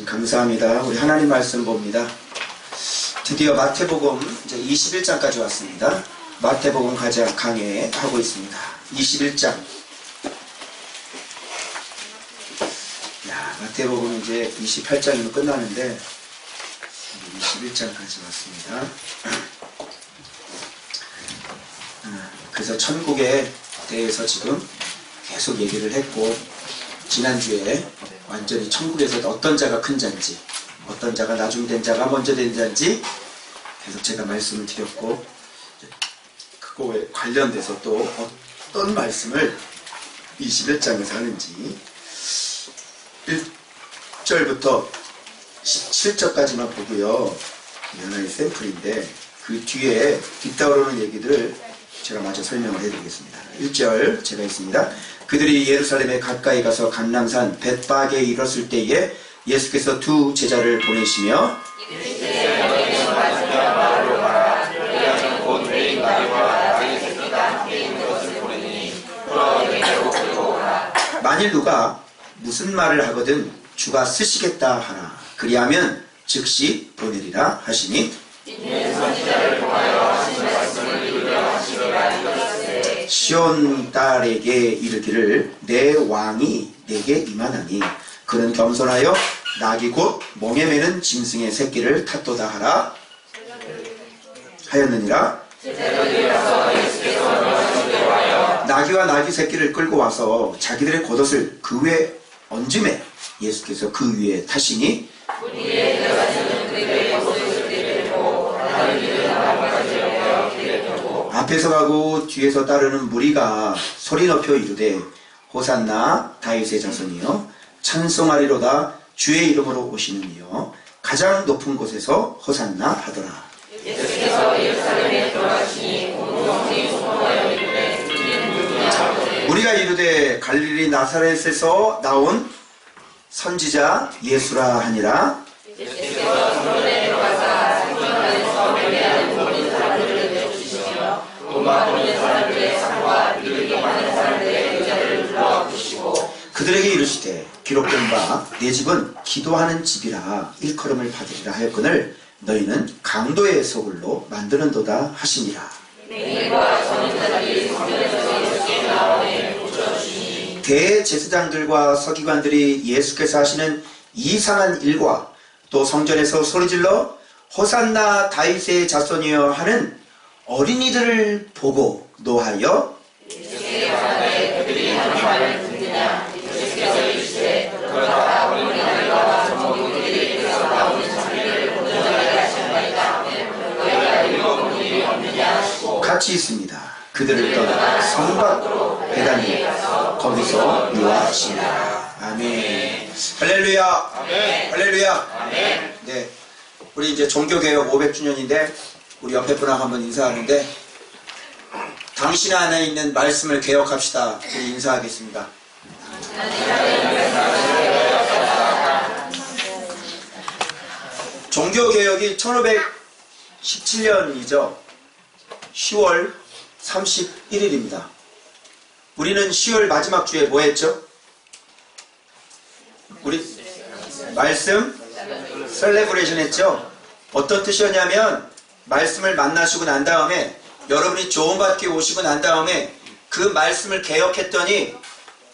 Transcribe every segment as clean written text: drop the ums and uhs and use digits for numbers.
하나님 감사합니다. 우리 하나님 말씀 봅니다. 드디어 마태복음 이제 21장까지 왔습니다. 마태복음 강해 하고 있습니다. 21장. 마태복음 이제 28장이면 끝나는데 21장까지 왔습니다. 그래서 천국에 대해서 지금 계속 얘기를 했고, 지난주에 완전히 천국에서 어떤 자가 큰 자인지, 어떤 자가 나중 된 자가 먼저 된 자인지 계속 제가 말씀을 드렸고, 그거에 관련돼서 또 어떤 말씀을 21장에서 하는지 1절부터 17절까지만 보고요. 하나의 샘플인데 그 뒤에 뒤따르는 얘기들을 제가 마저 설명을 해드리겠습니다. 1절 제가 있습니다. 그들이 예루살렘에 가까이 가서 감람산 벳바게에 이르렀을 때에 예수께서 두 제자를 보내시며 만일 누가 무슨 말을 하거든 주가 쓰시겠다 하나 그리하면 즉시 보내리라 하시니 시온 딸에게 이르기를 내 왕이 내게 임하나니 그는 겸손하여 낙이 곧 멍에 매는 짐승의 새끼를 탔도다 하라 하였느니라. 나귀와 나귀 새끼를 끌고 와서 자기들의 겉옷을 그 위에 얹음에 예수께서 그 위에 타시니 앞에서 가고 뒤에서 따르는 무리가 소리 높여 이르되 호산나 다윗의 자손이여 찬송하리로다 주의 이름으로 오시는 이여 가장 높은 곳에서 호산나 하더라. 예수께서 예루살렘에 들어가시니 온 성읍이 소동하여 이르되 우리가 이르되 갈릴리 나사렛에서 나온 선지자 예수라 하니라. 예수께서 성전에 들어가사 성전 안에서 매매하는 모든 사람들을 내쫓으시며 돈만 버는 사람들의 상과 이르게 많은 사람들의 의자를 불러 부시고 그들에게 이르시되 기록된 바 내 집은 기도하는 집이라 일컬음을 받으리라 하였거늘 너희는 강도의 소굴로 만드는도다 하시니라. 대제사장들과 서기관들이 예수께서 하시는 이상한 일과 또 성전에서 소리질러 호산나 다윗의 자손이여 하는 어린이들을 보고 노하여 같이 있습니다. 그들을 떠나 성 밖으로 베다니에 가서 거기서 유하시니라. 아멘. 할렐루야. 아멘. 할렐루야. 아멘. 네, 우리 이제 종교개혁 500주년인데 우리 옆에 분하고 한번 인사하는데 당신 안에 있는 말씀을 개혁합시다. 우리 인사하겠습니다. 종교개혁이 1517년이죠. 10월 31일입니다. 우리는 10월 마지막 주에 뭐 했죠? 우리 말씀 셀레브레이션 했죠? 어떤 뜻이었냐면 말씀을 만나시고 난 다음에 여러분이 조언받기 오시고 난 다음에 그 말씀을 개혁했더니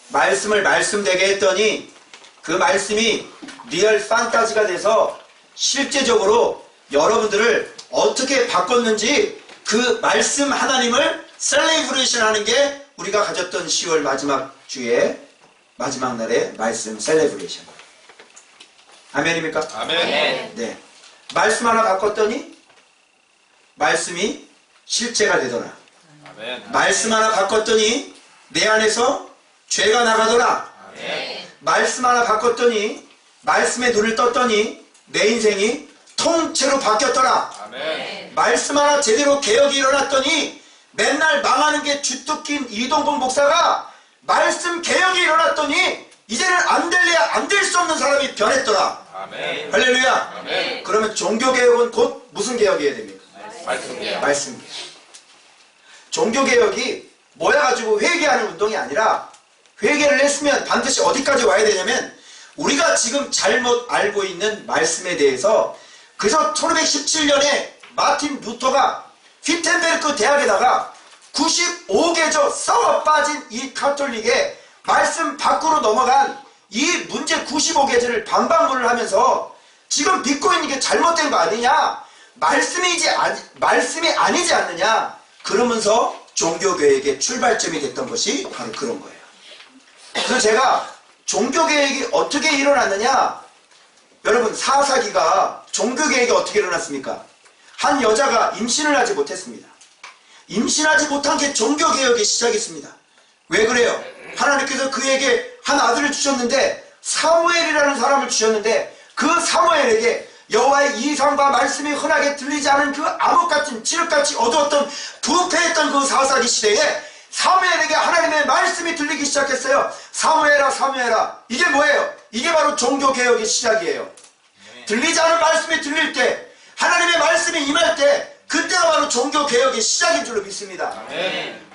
말씀을 말씀되게 했더니 그 말씀이 리얼 판타지가 돼서 실제적으로 여러분들을 어떻게 바꿨는지 그 말씀 하나님을 셀레브레이션 하는 게 우리가 가졌던 10월 마지막 주에 마지막 날의 말씀 셀레브레이션. 아멘입니까? 아멘. 네. 말씀 하나 바꿨더니 말씀이 실제가 되더라. 아멘. 말씀 하나 바꿨더니 내 안에서 죄가 나가더라. 아멘. 말씀 하나 바꿨더니 말씀에 눈을 떴더니 내 인생이 통째로 바뀌었더라. 아멘. 말씀 하나 제대로 개혁이 일어났더니 맨날 망하는 게 주특긴 이동봉 목사가 말씀 개혁이 일어났더니 이제는 안 될 수 없는 사람이 변했더라. 아멘. 할렐루야. 아멘. 그러면 종교개혁은 곧 무슨 개혁이어야 됩니까? 말씀 개혁. 말씀 개혁. 종교개혁이 모여가지고 회개하는 운동이 아니라 회개를 했으면 반드시 어디까지 와야 되냐면 우리가 지금 잘못 알고 있는 말씀에 대해서 그래서 1517년에 마틴 루터가 휘텐베르크 대학에다가 95개조 썩어 빠진 이 가톨릭의 말씀 밖으로 넘어간 이 문제 95개조를 반박문을 하면서 지금 믿고 있는 게 잘못된 거 아니냐, 말씀이 아니지 않느냐, 그러면서 종교개혁의 출발점이 됐던 것이 바로 그런 거예요. 그래서 제가 종교개혁이 어떻게 일어났느냐, 여러분 사사기가 종교개혁이 어떻게 일어났습니까? 한 여자가 임신을 하지 못했습니다. 임신하지 못한 게 종교개혁의 시작이었습니다. 왜 그래요? 하나님께서 그에게 한 아들을 주셨는데, 사무엘이라는 사람을 주셨는데, 그 사무엘에게 여호와의 이상과 말씀이 흔하게 들리지 않은 그 암흑같은 칠흑같이 어두웠던 부패했던 그 사사기 시대에 사무엘에게 하나님의 말씀이 들리기 시작했어요. 사무엘아 사무엘아. 이게 뭐예요? 이게 바로 종교개혁의 시작이에요. 들리지 않은 말씀이 들릴 때, 하나님의 말씀이 임할 때, 그때가 바로 종교개혁의 시작인 줄로 믿습니다.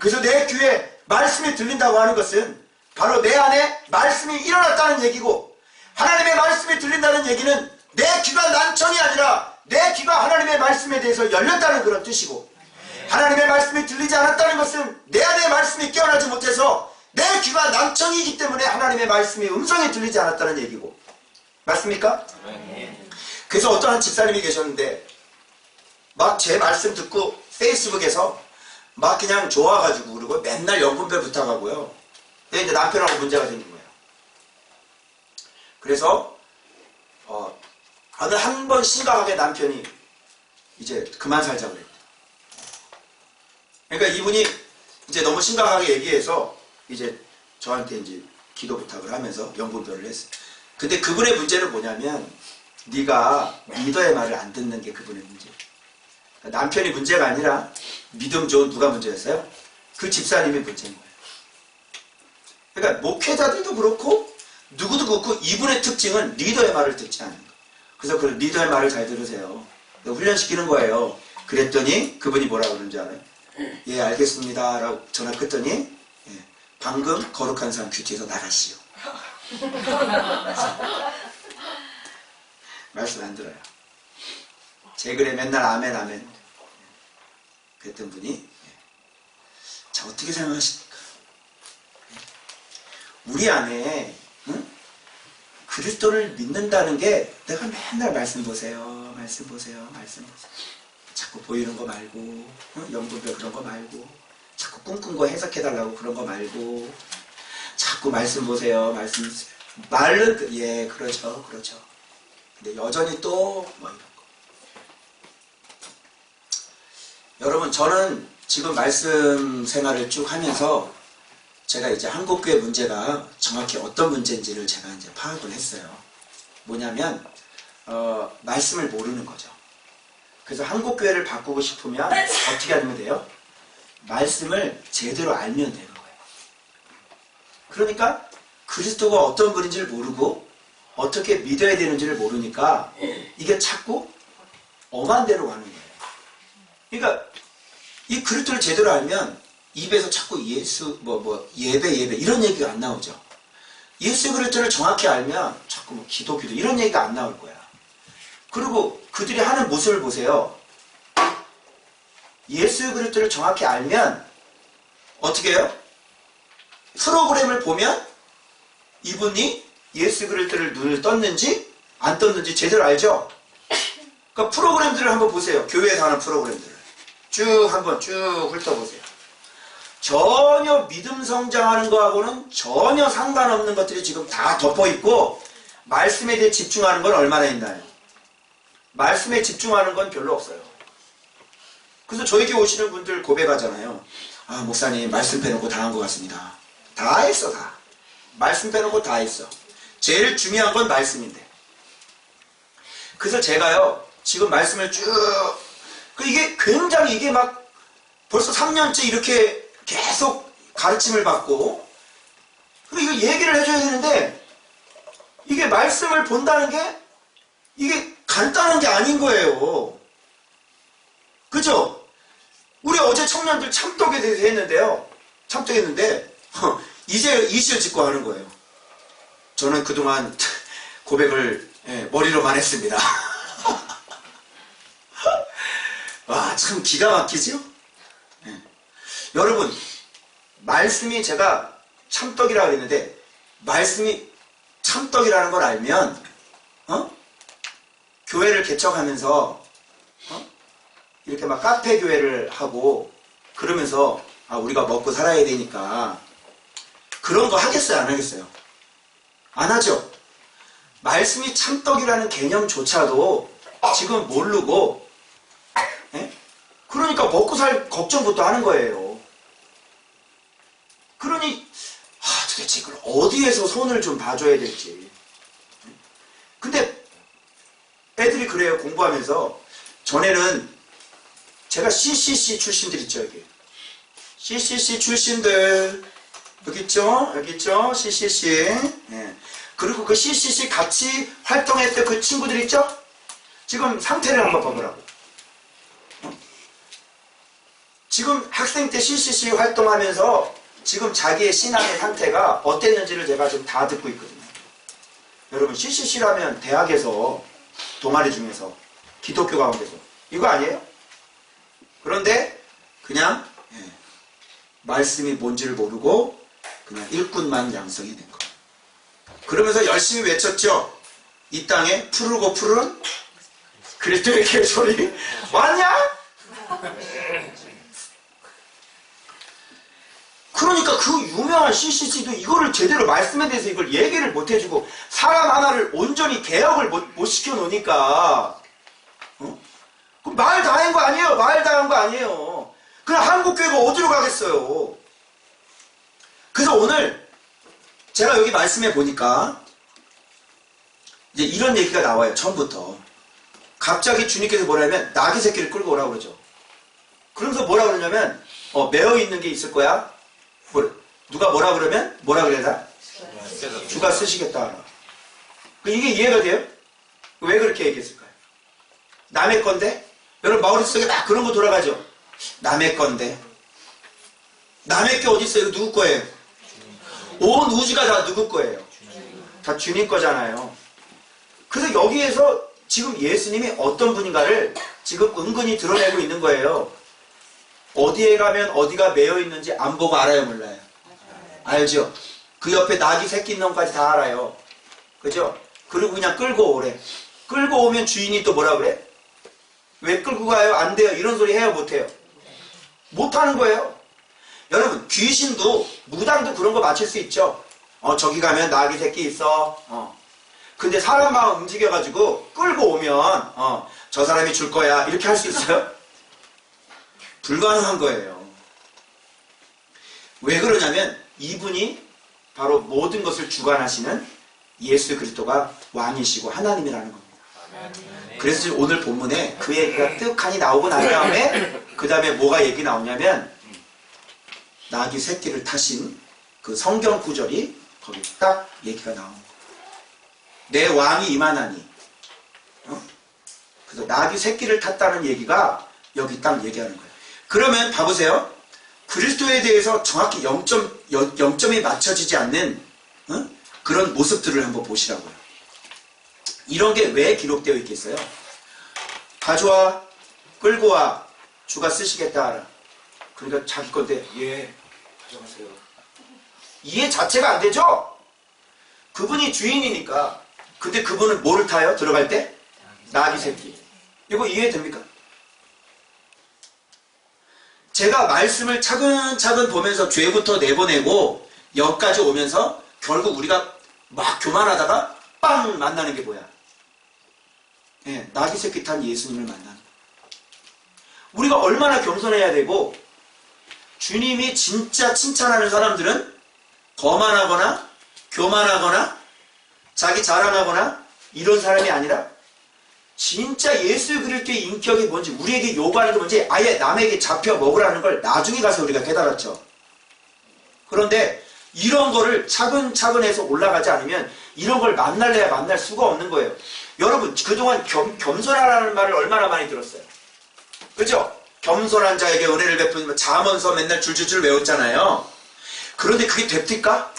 그래서 내 귀에 말씀이 들린다고 하는 것은 바로 내 안에 말씀이 일어났다는 얘기고, 하나님의 말씀이 들린다는 얘기는 내 귀가 난청이 아니라 내 귀가 하나님의 말씀에 대해서 열렸다는 그런 뜻이고, 하나님의 말씀이 들리지 않았다는 것은 내 안에 말씀이 깨어나지 못해서 내 귀가 난청이기 때문에 하나님의 말씀이 음성이 들리지 않았다는 얘기고, 맞습니까? 그래서 어떤 한 집사님이 계셨는데 막 제 말씀 듣고 페이스북에서 막 그냥 좋아가지고 그러고 맨날 연분별 부탁하고요. 근데 이제 남편하고 문제가 생긴 거예요. 그래서 어느 한 번 심각하게 남편이 이제 그만 살자고 그랬대요. 그러니까 이분이 이제 너무 심각하게 얘기해서 이제 저한테 이제 기도 부탁을 하면서 연분별을 했어요. 근데 그분의 문제는 뭐냐면, 네가 리더의 말을 안 듣는 게 그분의 문제예요. 남편이 문제가 아니라 믿음 좋은 누가 문제였어요? 그 집사님이 문제인 거예요. 그러니까 목회자들도 그렇고 누구도 그렇고 이분의 특징은 리더의 말을 듣지 않는 거예요. 그래서 그 리더의 말을 잘 들으세요. 훈련시키는 거예요. 그랬더니 그분이 뭐라고 그러는지 알아요? 예 알겠습니다 라고 전화 끊더니, 예, 방금 거룩한 사람 큐티에서 나가시오. 말씀 안 들어요. 제 글에 맨날 아멘 아멘 그랬던 분이, 자 어떻게 생각하십니까? 우리 안에 그리스도를 믿는다는 게 내가 맨날 말씀 보세요 말씀 보세요 말씀 보세요 자꾸 보이는 거 말고, 연분별 그런 거 말고, 자꾸 꿈꾼 거 해석해달라고 그런 거 말고, 자꾸 말씀 보세요 말씀 보세요. 말은 예 그렇죠 그렇죠. 근데 여전히 또 뭐 이런 거. 여러분 저는 지금 말씀 생활을 쭉 하면서 제가 이제 한국교회 문제가 정확히 어떤 문제인지를 제가 이제 파악을 했어요. 뭐냐면 말씀을 모르는 거죠. 그래서 한국교회를 바꾸고 싶으면 어떻게 하면 돼요? 말씀을 제대로 알면 되는 거예요. 그러니까 그리스도가 어떤 분인지를 모르고 어떻게 믿어야 되는지를 모르니까 이게 자꾸 엄한 대로 가는 거예요. 그러니까 이 그리스도를 제대로 알면 입에서 자꾸 예수 예배 이런 얘기가 안 나오죠. 예수 그리스도를 정확히 알면 자꾸 뭐 기도 이런 얘기가 안 나올 거야. 그리고 그들이 하는 모습을 보세요. 예수 그리스도를 정확히 알면 어떻게 해요? 프로그램을 보면 이분이 예수 그리스도를 눈을 떴는지 안 떴는지 제대로 알죠? 그러니까 프로그램들을 한번 보세요. 교회에서 하는 프로그램들을 쭉 한번 쭉 훑어보세요. 전혀 믿음 성장하는 거하고는 전혀 상관없는 것들이 지금 다 덮어있고, 말씀에 대해 집중하는 건 얼마나 있나요? 말씀에 집중하는 건 별로 없어요. 그래서 저에게 오시는 분들 고백하잖아요. 아 목사님 말씀 빼놓고 다 한 것 같습니다. 다 했어 다. 말씀 빼놓고 다 했어. 제일 중요한 건 말씀인데. 그래서 제가요 지금 말씀을 쭉 이게 굉장히 이게 막 벌써 3년째 이렇게 계속 가르침을 받고, 그리고 이거 얘기를 해줘야 되는데 이게 말씀을 본다는 게 이게 간단한 게 아닌 거예요. 그죠? 우리 어제 청년들 참독에 대해서 했는데요. 참독했는데 이제 이실 짓고 하는 거예요. 저는 그동안 고백을 머리로만 했습니다. 와, 참 기가 막히죠? 여러분, 말씀이 제가 참떡이라고 했는데 말씀이 참떡이라는 걸 알면 교회를 개척하면서 이렇게 막 카페 교회를 하고 그러면서 우리가 먹고 살아야 되니까 그런 거 하겠어요? 안 하겠어요? 안 하죠? 말씀이 참떡이라는 개념조차도 지금 모르고 그러니까 먹고 살 걱정부터 하는 거예요. 그러니 도대체 이걸 어디에서 손을 좀 봐줘야 될지. 근데 애들이 그래요. 공부하면서. 전에는 제가 CCC 출신들 있죠, 여기. CCC 출신들 여기 있죠? 여기 있죠? CCC. 그리고 그 CCC 같이 활동했던 그 친구들 있죠? 지금 상태를 한번 봐보라고. 지금 학생 때 CCC 활동하면서 지금 자기의 신앙의 상태가 어땠는지를 제가 지금 다 듣고 있거든요. 여러분, CCC라면 대학에서 동아리 중에서 기독교 가운데서 이거 아니에요? 그런데 그냥 말씀이 뭔지를 모르고 그냥 일꾼만 양성이 된 거예요. 그러면서 열심히 외쳤죠. 이 땅에 푸르고 푸른 그리스도의 개소리 왔냐? 그러니까 그 유명한 CCC도 이거를 제대로 말씀에 대해서 이걸 얘기를 못 해주고 사람 하나를 온전히 개혁을 못 시켜놓으니까 그럼 말 다 한 거 아니에요? 말 다 한 거 아니에요? 그럼 한국교회가 어디로 가겠어요? 그래서 오늘 제가 여기 말씀해 보니까 이제 이런 얘기가 나와요. 처음부터 갑자기 주님께서 뭐라면 나귀 새끼를 끌고 오라고 그러죠. 그러면서 뭐라 그러냐면 매어 있는 게 있을 거야. 누가 뭐라 그러면 뭐라 그래야 주가 쓰시겠다. 이게 이해가 돼요? 왜 그렇게 얘기했을까요? 남의 건데? 여러분 마음속에 딱 그런 거 돌아가죠. 남의 건데 남의 게 어디 있어요? 누구 거예요? 온 우주가 다 누구 거예요? 다 주님 거잖아요. 그래서 여기에서 지금 예수님이 어떤 분인가를 지금 은근히 드러내고 있는 거예요. 어디에 가면 어디가 매여 있는지 안 보고 알아요, 몰라요? 알죠? 그 옆에 낙이 새끼 있는 것까지 다 알아요. 그죠? 그리고 그냥 끌고 오래. 끌고 오면 주인이 또 뭐라 그래? 왜 끌고 가요? 안 돼요. 이런 소리 해요? 못 해요? 못 하는 거예요. 여러분, 귀신도 무당도 그런 거 맞출 수 있죠. 저기 가면 낙이 새끼 있어. 근데 사람 마음 움직여가지고 끌고 오면 저 사람이 줄 거야. 이렇게 할 수 있어요? 불가능한 거예요. 왜 그러냐면 이분이 바로 모든 것을 주관하시는 예수 그리스도가 왕이시고 하나님이라는 겁니다. 그래서 오늘 본문에 그 얘기가 뜩하니 나오고 난 다음에 그 다음에 뭐가 얘기 나오냐면 나귀 새끼를 타신 그 성경 구절이 거기 딱 얘기가 나오는 거예요. 내 왕이 임하나니. 그래서 나귀 새끼를 탔다는 얘기가 여기 딱 얘기하는 거예요. 그러면 봐보세요. 그리스도에 대해서 정확히 0점이 맞춰지지 않는 그런 모습들을 한번 보시라고요. 이런 게 왜 기록되어 있겠어요? 가져와, 끌고 와, 주가 쓰시겠다 하라. 그러니까 자기 건데 가져가세요. 이해 자체가 안 되죠? 그분이 주인이니까. 근데 그분은 뭐를 타요? 들어갈 때? 나귀 새끼. 이거 이해됩니까? 제가 말씀을 차근차근 보면서 죄부터 내보내고 여기까지 오면서 결국 우리가 막 교만하다가 빵 만나는 게 뭐야? 나귀 새끼 탄 예수님을 만나는 거야. 우리가 얼마나 겸손해야 되고 주님이 진짜 칭찬하는 사람들은 거만하거나 교만하거나 자기 자랑하거나 이런 사람이 아니라 진짜 예수 그리스도의 인격이 뭔지 우리에게 요구하는 게 뭔지 아예 남에게 잡혀 먹으라는 걸 나중에 가서 우리가 깨달았죠. 그런데 이런 거를 차근차근 해서 올라가지 않으면 이런 걸 만날래야 만날 수가 없는 거예요. 여러분 그동안 겸손하라는 말을 얼마나 많이 들었어요. 그죠? 겸손한 자에게 은혜를 베푸는 잠언서 맨날 줄줄줄 외웠잖아요. 그런데 그게 됩니까?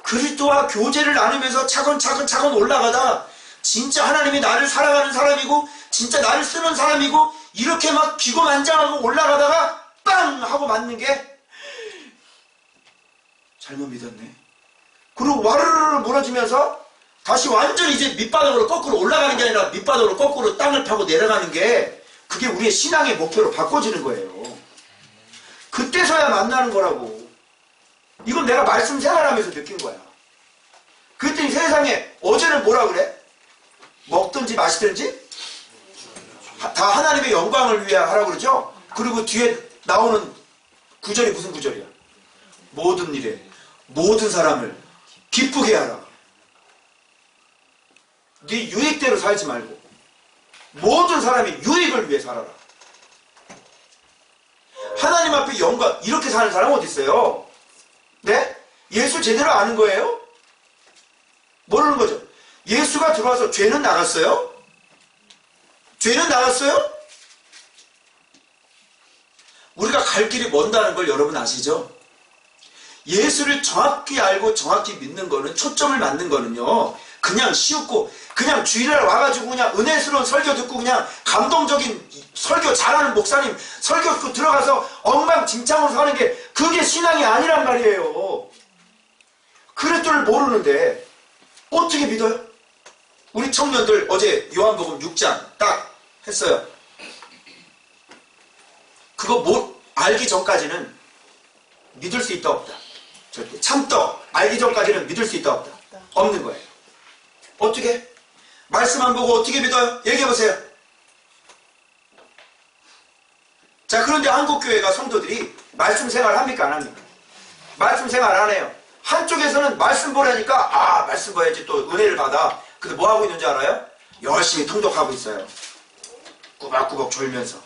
그리스도와 교제를 나누면서 차근차근 올라가다 진짜 하나님이 나를 사랑하는 사람이고 진짜 나를 쓰는 사람이고 이렇게 막 기고만장하고 올라가다가 빵! 하고 맞는 게 잘못 믿었네. 그리고 와르르르 무너지면서 다시 완전히 이제 밑바닥으로 거꾸로 올라가는 게 아니라 밑바닥으로 거꾸로 땅을 파고 내려가는 게 그게 우리의 신앙의 목표로 바꿔지는 거예요. 그때서야 만나는 거라고. 이건 내가 말씀 생활하면서 느낀 거야. 그랬더니 세상에 어제는 뭐라 그래? 먹든지 마시든지 다 하나님의 영광을 위해 하라고 그러죠? 그리고 뒤에 나오는 구절이 무슨 구절이야? 모든 일에 모든 사람을 기쁘게 하라. 네 유익대로 살지 말고 모든 사람이 유익을 위해 살아라. 하나님 앞에 영광, 이렇게 사는 사람 어디 있어요? 네? 예수 제대로 아는 거예요? 모르는 거죠. 예수가 들어와서 죄는 나갔어요? 죄는 나갔어요? 우리가 갈 길이 먼다는 걸 여러분 아시죠? 예수를 정확히 알고 정확히 믿는 거는, 초점을 맞는 거는요, 그냥 쉬웠고 그냥 주일날 와가지고 그냥 은혜스러운 설교 듣고 그냥 감동적인 설교 잘하는 목사님 설교 듣고 들어가서 엉망진창으로 사는 게 그게 신앙이 아니란 말이에요. 그리스도를 모르는데 어떻게 믿어요? 우리 청년들 어제 요한복음 6장 딱 했어요. 그거 알기 전까지는 믿을 수 있다 없다. 절대 참떡 알기 전까지는 믿을 수 있다 없다. 없는 거예요. 어떻게? 말씀 안 보고 어떻게 믿어요? 얘기해보세요. 자, 그런데 한국교회가 성도들이 말씀 생활 합니까? 안 합니까? 말씀 생활 안 해요. 한쪽에서는 말씀 보라니까 말씀 봐야지 또 은혜를 받아. 근데 뭐 하고 있는지 알아요? 열심히 통독하고 있어요. 꾸벅꾸벅 졸면서.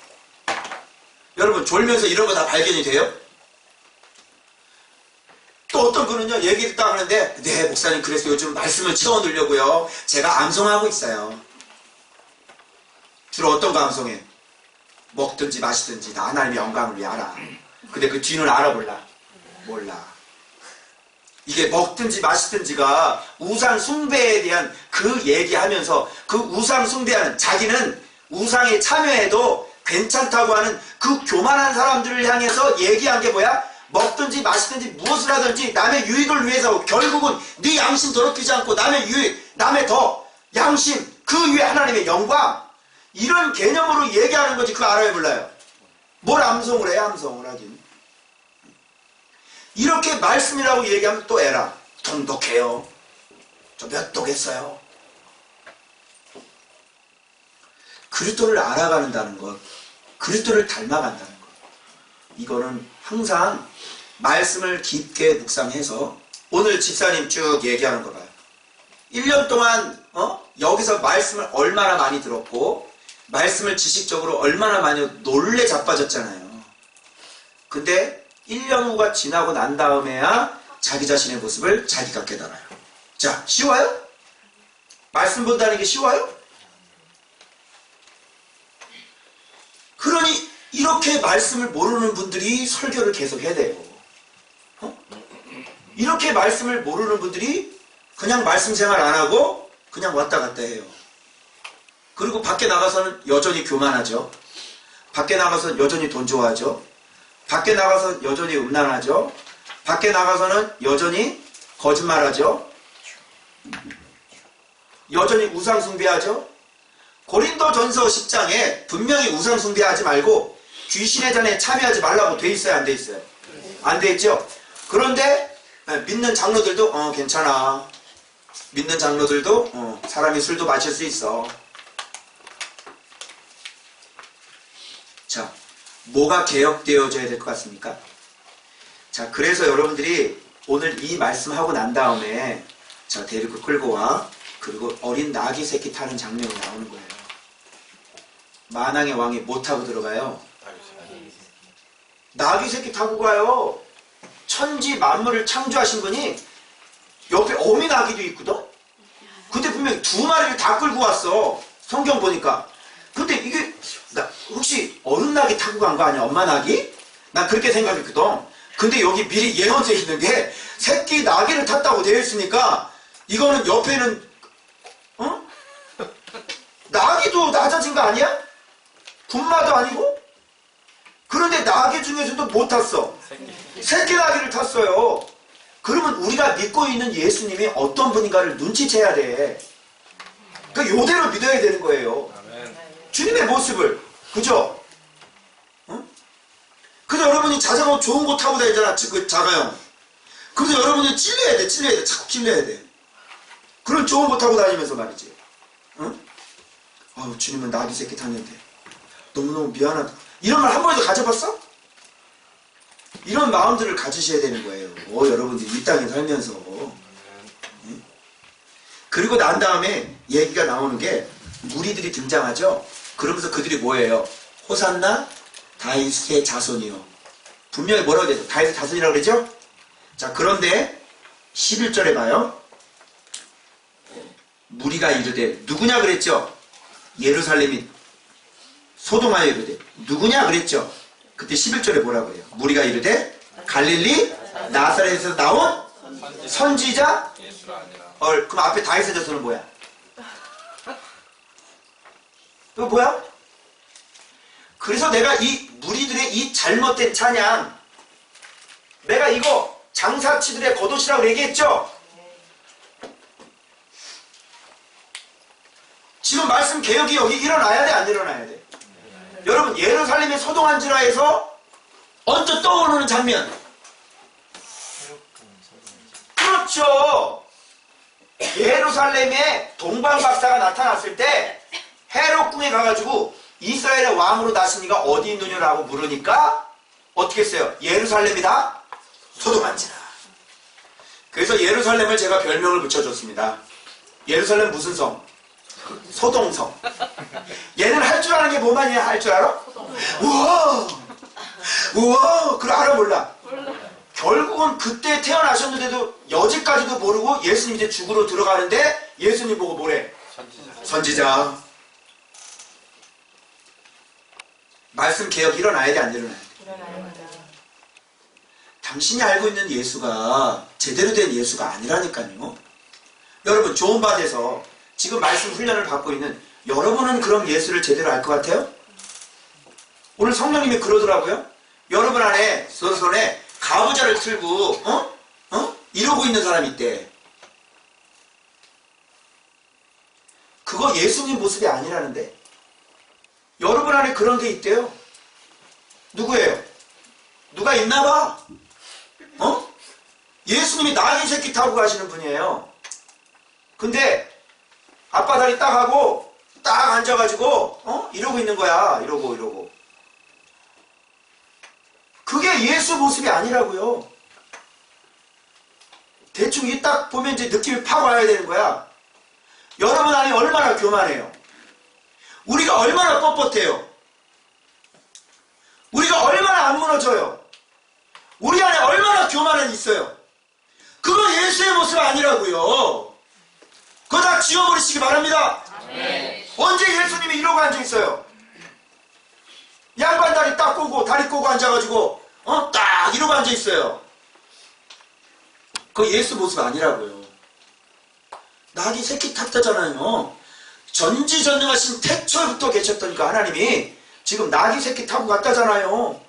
여러분 졸면서 이런 거 다 발견이 돼요? 또 어떤 분은요, 얘기 듣다 하는데, 네, 목사님, 그래서 요즘 말씀을 채워넣으려고요. 제가 암송하고 있어요. 주로 어떤 거 암송해? 먹든지 마시든지 나 하나님의 영광을 위해 하라. 근데 그 뒤는 알아볼라? 몰라. 이게 먹든지 마시든지가 우상 숭배에 대한 그 얘기하면서 그 우상 숭배하는, 자기는 우상에 참여해도 괜찮다고 하는 그 교만한 사람들을 향해서 얘기한 게 뭐야? 먹든지 마시든지 무엇을 하든지 남의 유익을 위해서 결국은 네 양심 더럽히지 않고 남의 유익, 남의 더 양심, 그 위에 하나님의 영광, 이런 개념으로 얘기하는 거지. 그거 알아요 몰라요? 뭘 암송을 해? 암송을 하긴. 이렇게 말씀이라고 얘기하면 또 에라. 통독해요. 저 몇 독 했어요. 그리스도를 알아간다는 것, 그리스도를 닮아간다는 것, 이거는 항상 말씀을 깊게 묵상해서, 오늘 집사님 쭉 얘기하는 거 봐요. 1년 동안 여기서 말씀을 얼마나 많이 들었고 말씀을 지식적으로 얼마나 많이 놀래 자빠졌잖아요. 근데 1년 후가 지나고 난 다음에야 자기 자신의 모습을 자기가 깨달아요. 자, 쉬워요? 말씀 본다는 게 쉬워요? 그러니 이렇게 말씀을 모르는 분들이 설교를 계속 해야 돼요. 이렇게 말씀을 모르는 분들이 그냥 말씀 생활 안 하고 그냥 왔다 갔다 해요. 그리고 밖에 나가서는 여전히 교만하죠. 밖에 나가서는 여전히 돈 좋아하죠. 밖에 나가서 여전히 음란하죠. 밖에 나가서는 여전히 거짓말하죠. 여전히 우상 숭배하죠. 고린도전서 10장에 분명히 우상 숭배하지 말고 귀신의 잔에 참여하지 말라고 돼 있어요, 안 돼 있어요? 안 돼 있죠? 그런데 믿는 장로들도 괜찮아. 믿는 장로들도 사람이 술도 마실 수 있어. 자, 뭐가 개혁되어져야 될 것 같습니까? 자, 그래서 여러분들이 오늘 이 말씀하고 난 다음에 자, 데리고 끌고 와. 그리고 어린 나귀 새끼 타는 장면이 나오는 거예요. 만왕의 왕이 못 타고 들어가요. 나귀 새끼 타고 가요. 천지 만물을 창조하신 분이 옆에 어미 나귀도 있거든? 근데 분명히 2마리를 다 끌고 왔어. 성경 보니까. 근데 이게 혹시 어른 나귀 타고 간 거 아니야? 엄마 나귀? 난 그렇게 생각했거든. 근데 여기 미리 예언돼 있는 게 새끼 나귀를 탔다고 되어 있으니까 이거는 옆에는 나귀도 낮아진 거 아니야? 군마도 아니고? 그런데 나귀 중에서도 못 탔어. 새끼 나귀를 탔어요. 그러면 우리가 믿고 있는 예수님이 어떤 분인가를 눈치채야 돼. 그러니까 요대로 믿어야 되는 거예요. 주님의 모습을. 그죠? 그래서 여러분이 자전거 좋은 거 타고 다니잖아. 그 자가용. 그래서 여러분이 찔려야 돼. 자꾸 찔려야 돼. 그런 좋은 거 타고 다니면서 말이지. 아우, 주님은 나귀 새끼 탔는데 너무너무 미안하다. 이런 말 한 번도 가져봤어? 이런 마음들을 가지셔야 되는 거예요. 여러분들이 이 땅에 살면서. 그리고 난 다음에 얘기가 나오는 게 무리들이 등장하죠. 그러면서 그들이 뭐예요? 호산나 다윗의 자손이요. 분명히 뭐라고 되죠? 다윗의 자손이라고 그러죠? 자, 그런데 11절에 봐요. 무리가 이르되 누구냐 그랬죠? 예루살렘이 소동하여 이르되 누구냐 그랬죠? 그때 11절에 뭐라고 그래요? 무리가 이르되 갈릴리 나사렛에서 나온 선지자 그럼 앞에 다윗의 자손은 뭐야? 이거 뭐야? 그래서 내가 이 무리들의 이 잘못된 찬양, 내가 이거 장사치들의 겉옷이라고 얘기했죠? 지금 말씀 개혁이 여기 일어나야 돼, 안 일어나야 돼? 여러분, 예루살렘의 소동한지라에서 언뜻 떠오르는 장면. 그렇죠. 예루살렘에 동방박사가 나타났을 때 헤롯궁에 가가지고 이스라엘의 왕으로 나시니가 어디 있느냐라고 물으니까 어떻게 했어요? 예루살렘이다? 소동한지라. 그래서 예루살렘을 제가 별명을 붙여줬습니다. 예루살렘 무슨 성? 소동성. 얘는 할 줄 아는 게 뭐만이야? 할 줄 알아? 우와! 우와! 그걸 알아 몰라? 결국은 그때 태어나셨는데도 여지까지도 모르고 예수님 이제 죽으러 들어가는데 예수님 보고 뭐래? 선지자. 말씀 개혁 일어나야 돼, 안 일어나야 돼? 일어나야. 당신이 알고 있는 예수가 제대로 된 예수가 아니라니까요. 여러분, 좋은 밭에서 지금 말씀 훈련을 받고 있는 여러분은 그럼 예수를 제대로 알 것 같아요? 오늘 성령님이 그러더라고요. 여러분 안에 손에 가부좌를 틀고 이러고 있는 사람이 있대. 그거 예수님 모습이 아니라는데. 여러분 안에 그런 게 있대요. 누구예요? 누가 있나 봐. 예수님이 나귀 새끼 타고 가시는 분이에요. 근데 아빠 다리 딱 하고 딱 앉아가지고 이러고 있는 거야. 이러고. 그게 예수 모습이 아니라고요. 대충 이 딱 보면 이제 느낌이 팍 와야 되는 거야. 여러분 안에 얼마나 교만해요. 우리가 얼마나 뻣뻣해요. 우리가 얼마나 안 무너져요. 우리 안에 얼마나 교만은 있어요. 그건 예수의 모습 아니라고요. 그거 다 지워버리시기 바랍니다. 네. 언제 예수님이 이러고 앉아있어요? 양반 다리 딱 꼬고 다리 꼬고 앉아가지고 딱 이러고 앉아있어요. 그거 예수 모습 아니라고요. 나귀 새끼 탔다잖아요. 전지전능하신 태초부터 계셨다니까 하나님이 지금 나귀 새끼 타고 갔다잖아요.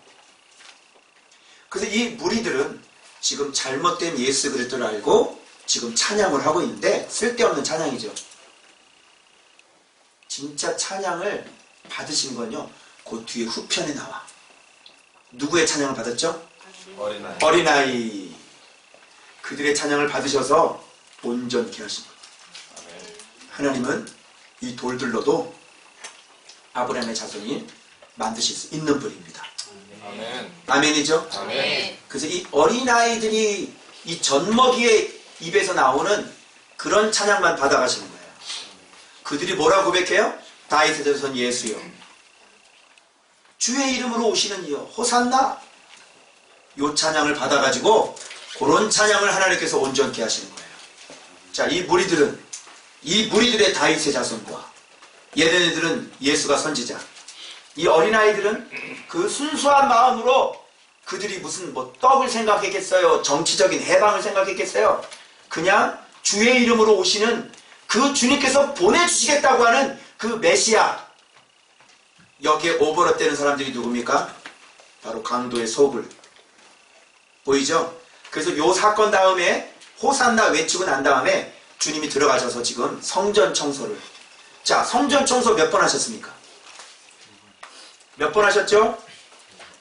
그래서 이 무리들은 지금 잘못된 예수 그리스도를 알고 지금 찬양을 하고 있는데 쓸데없는 찬양이죠. 진짜 찬양을 받으신 건요, 그 뒤에 후편에 나와. 누구의 찬양을 받았죠? 어린아이. 그들의 찬양을 받으셔서 온전케 하신 거예요. 하나님은 이 돌들로도 아브라함의 자손이 만드실 수 있는 분입니다. 아멘. 아멘이죠? 아멘. 그래서 이 어린아이들이 이 젖먹이의 입에서 나오는 그런 찬양만 받아가시는 거예요. 그들이 뭐라고 고백해요? 다윗의 자손 예수여, 주의 이름으로 오시는 이여, 호산나. 요 찬양을 받아가지고 그런 찬양을 하나님께서 온전케 하시는 거예요. 자, 이 무리들의 다윗의 자손과 얘네들은 예수가 선지자, 이 어린아이들은 그 순수한 마음으로 그들이 무슨 뭐 떡을 생각했겠어요? 정치적인 해방을 생각했겠어요? 그냥 주의 이름으로 오시는 그 주님께서 보내주시겠다고 하는 그 메시아, 여기에 오버랩되는 사람들이 누굽니까? 바로 강도의 소굴. 보이죠? 그래서 요 사건 다음에 호산나 외치고 난 다음에 주님이 들어가셔서 지금 성전 청소를. 자, 성전 청소 몇 번 하셨습니까? 몇 번 하셨죠?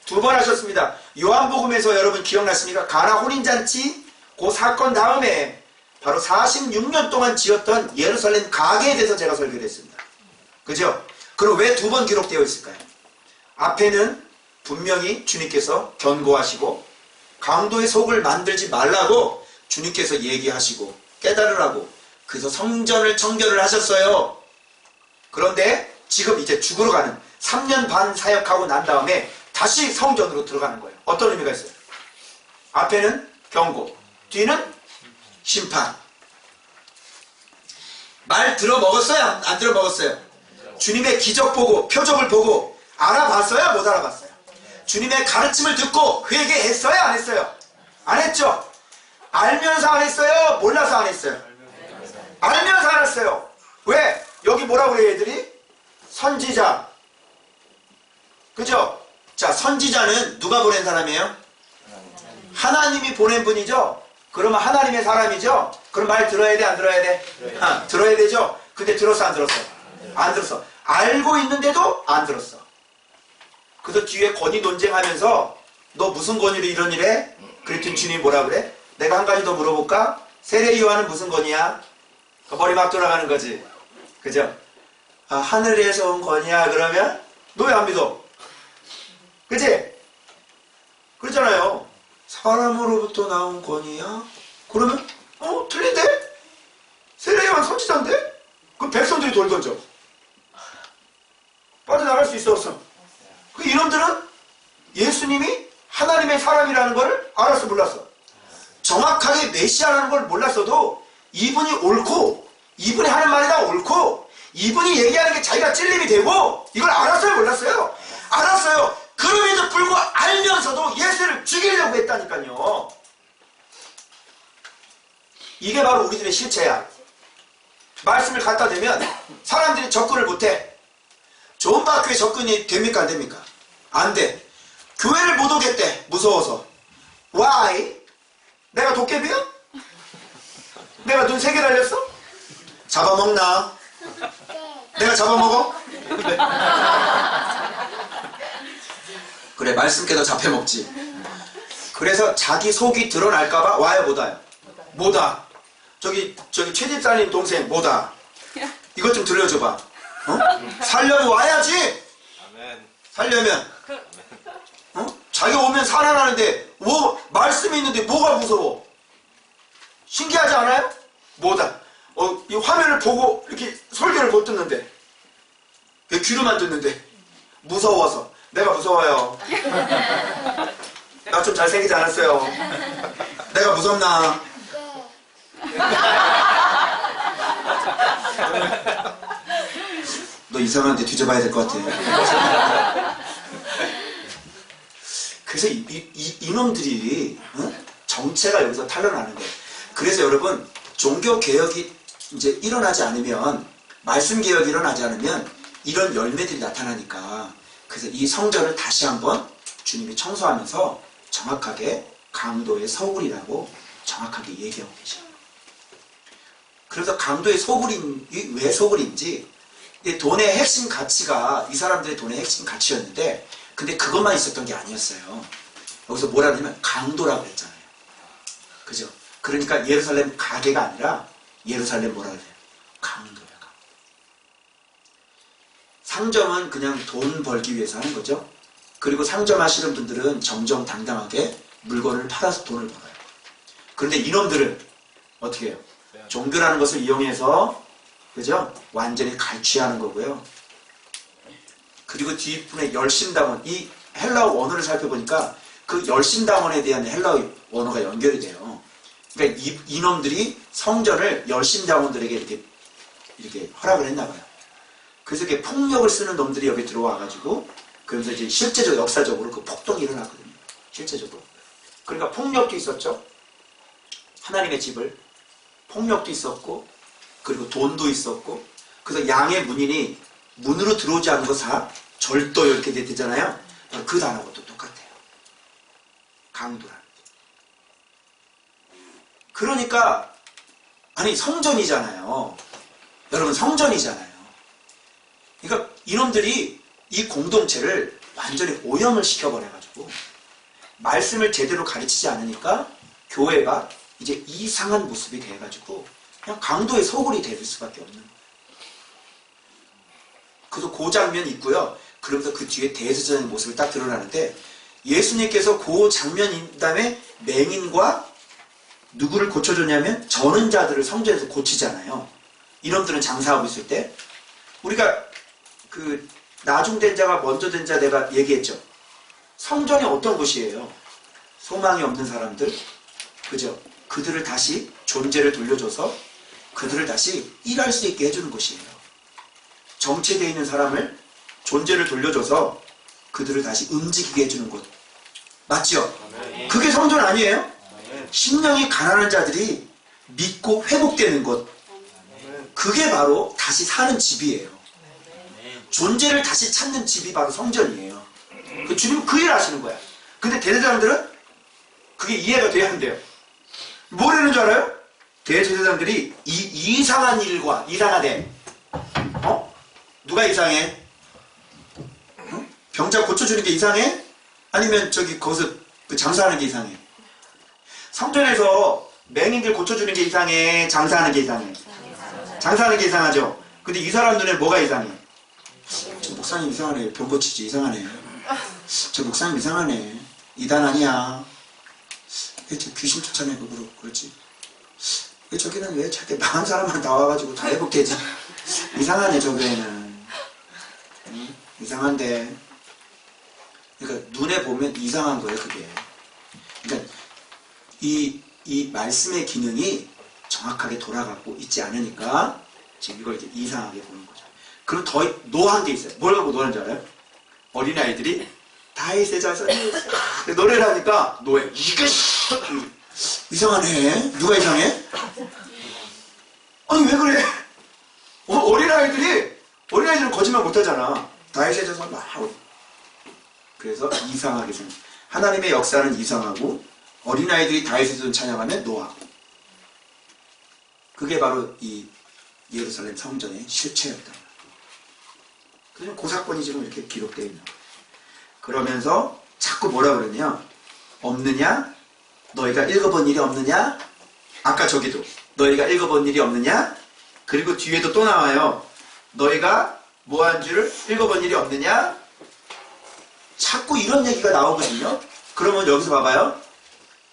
2번 하셨습니다. 요한복음에서 여러분 기억나십니까? 가나 혼인잔치 그 사건 다음에 바로 46년 동안 지었던 예루살렘 가게에 대해서 제가 설교를 했습니다. 그죠? 그럼 왜 2번 기록되어 있을까요? 앞에는 분명히 주님께서 경고하시고 강도의 속을 만들지 말라고 주님께서 얘기하시고 깨달으라고, 그래서 성전을 청결을 하셨어요. 그런데 지금 이제 죽으러 가는 3년 반 사역하고 난 다음에 다시 성전으로 들어가는 거예요. 어떤 의미가 있어요? 앞에는 경고, 뒤는 심판. 말 들어먹었어요? 안 들어먹었어요? 주님의 기적 보고 표적을 보고 알아봤어요? 못 알아봤어요? 주님의 가르침을 듣고 회개했어요? 안 했어요? 안 했죠? 알면서 안 했어요? 몰라서 안 했어요? 알면서 안 했어요. 왜? 여기 뭐라고 그래요 애들이? 선지자. 그죠? 자, 선지자는 누가 보낸 사람이에요? 하나님이 보낸 분이죠? 그러면 하나님의 사람이죠? 그럼 말 들어야 돼? 안 들어야 돼? 들어야 되죠? 근데 들었어? 안 들었어? 안 들었어. 알고 있는데도 안 들었어. 그래서 뒤에 권위 논쟁하면서 너 무슨 권위로 이런 일 해? 그랬더니 주님이 뭐라 그래? 내가 한 가지 더 물어볼까? 세례 요한은 무슨 권위야? 머리 막 돌아가는 거지. 그죠? 아, 하늘에서 온 권위야. 그러면 너 왜 안 믿어? 그치? 그렇잖아요. 사람으로부터 나온 권위야? 그러면 틀린데? 세례 요한 선지자인데? 그럼 백성들이 돌 던져. 빠져나갈 수 있어 없어? 그 이놈들은 예수님이 하나님의 사람이라는 걸 알았어 몰랐어? 정확하게 메시아라는 걸 몰랐어도 이분이 옳고 이분이 하는 말이 다 옳고 이분이 얘기하는 게 자기가 찔림이 되고 이걸 알았어요 몰랐어요? 알았어요. 그럼에도 불구하고 알면서도 예수를 죽이려고 했다니까요. 이게 바로 우리들의 실체야. 말씀을 갖다 대면 사람들이 접근을 못해. 좋은 학교에 접근이 됩니까? 안 됩니까? 안 돼. 교회를 못 오겠대. 무서워서. Why? 내가 도깨비야? 내가 눈 3개 달렸어? 잡아먹나? 내가 잡아먹어? 그래, 말씀 깨도 잡혀먹지. 그래서 자기 속이 드러날까봐 와요 못 와요? 못 와. 저기 최 집사님 동생 못 와. 이것 좀 들려줘봐. 살려면 와야지. 살려면 자기가 오면 살아나는데 말씀이 있는데 뭐가 무서워? 신기하지 않아요? 뭐다. 이 화면을 보고 이렇게 설교를 못 듣는데 왜 귀로만 듣는데 무서워서. 내가 무서워요. 나 좀 잘생기지 않았어요? 내가 무섭나? 너 이상한데 뒤져봐야 될 것 같아. 그래서 이놈들이 정체가 여기서 탄로나는 거예요. 그래서 여러분 종교개혁이 이제 일어나지 않으면, 말씀개혁이 일어나지 않으면 이런 열매들이 나타나니까, 그래서 이 성전을 다시 한번 주님이 청소하면서 정확하게 강도의 소굴이라고 정확하게 얘기하고 계셔요. 그래서 강도의 소굴이 왜 소굴인지, 돈의 핵심 가치가 이 사람들의 돈의 핵심 가치였는데, 근데 그것만 있었던 게 아니었어요. 여기서 뭐라 그러냐면 강도라고 했잖아요. 그죠? 그러니까 예루살렘 가게가 아니라 예루살렘 뭐라 그래요? 강도야. 상점은 그냥 돈 벌기 위해서 하는 거죠. 그리고 상점 하시는 분들은 정정당당하게 물건을 팔아서 돈을 벌어요. 그런데 이놈들은 어떻게 해요? 종교라는 것을 이용해서, 그죠? 완전히 갈취하는 거고요. 그리고 뒷부분에 열심당원, 이 헬라어 원어를 살펴보니까 그 열심당원에 대한 헬라어 원어가 연결이 돼요. 그러니까 이놈들이 성전을 열심당원들에게 이렇게 허락을 했나 봐요. 그래서 이렇게 폭력을 쓰는 놈들이 여기 들어와가지고, 그러면서 이제 실제적 역사적으로 그 폭동이 일어났거든요. 실제적으로. 그러니까 폭력도 있었죠. 하나님의 집을 폭력도 있었고, 그리고 돈도 있었고, 그래서 양의 문인이 문으로 들어오지 않은 거 사 절도 이렇게 되잖아요. 그 단어가 또 똑같아요. 강도라는 게. 그러니까 아니 성전이잖아요. 여러분 성전이잖아요. 그러니까 이놈들이 이 공동체를 완전히 오염을 시켜버려가지고 말씀을 제대로 가르치지 않으니까 교회가 이제 이상한 모습이 돼가지고 그냥 강도의 소굴이 될 수밖에 없는 거예요. 그래서 그 장면이 있고요. 그러면서 그 뒤에 대제사장의 모습을 딱 드러나는데 예수님께서 그 장면인 다음에 맹인과 누구를 고쳐줬냐면 저는 자들을 성전에서 고치잖아요. 이놈들은 장사하고 있을 때 우리가 그 나중된 자가 먼저 된 자 내가 얘기했죠. 성전이 어떤 곳이에요? 소망이 없는 사람들, 그죠? 그들을 다시 존재를 돌려줘서 그들을 다시 일할 수 있게 해주는 곳이에요. 정체되어 있는 사람을 존재를 돌려줘서 그들을 다시 움직이게 해주는 곳. 맞죠? 그게 성전 아니에요? 심령이 가난한 자들이 믿고 회복되는 곳. 그게 바로 다시 사는 집이에요. 존재를 다시 찾는 집이 바로 성전이에요. 주님은 그 일을 하시는 거야. 근데 대제사장들은 그게 이해가 돼야 한대요. 뭐라는 줄 알아요? 대제사장들이 이상한 일과 이상하대. 누가 이상해? 병자 고쳐주는 게 이상해? 아니면 거기서 장사하는 게 이상해? 성전에서 맹인들 고쳐주는 게 이상해? 장사하는 게 이상해? 장사하는 게 이상하죠? 근데 이 사람 눈에 뭐가 이상해? 저 목사님 이상하네. 병 고치지 이상하네. 저 목사님 이상하네. 이단 아니야. 왜 저 귀신 쫓아내고 그렇지? 왜 저기는 왜 저렇게 나은 사람만 나와가지고 다 회복되지? 이상하네 저 교회는. 이상한데. 그러니까 눈에 보면 이상한 거예요 그게. 그러니까 이 말씀의 기능이 정확하게 돌아가고 있지 않으니까 지금 이걸 이제 이상하게 보는 거죠. 그리고 더 노한 게 있어요. 뭘 갖고 노는 줄 알아요? 어린아이들이 다윗의 자손이 노래를 하니까 노래. 이게 이상하네. 누가 이상해? 아니 왜 그래? 어린아이들은 거짓말 못하잖아. 다윗의 자손 막 하고. 그래서 이상하게 생겨. 하나님의 역사는 이상하고 어린아이들이 다윗의 자손 찬양하면 노하고. 그게 바로 이 예루살렘 성전의 실체였다. 그래서 그 사건이 지금 이렇게 기록되어 있는 거예요. 그러면서 자꾸 뭐라 그러냐? 없느냐? 너희가 읽어본 일이 없느냐? 아까 저기도 너희가 읽어본 일이 없느냐? 그리고 뒤에도 또 나와요. 너희가 뭐한 줄을 읽어본 일이 없느냐? 자꾸 이런 얘기가 나오거든요. 그러면 여기서 봐봐요.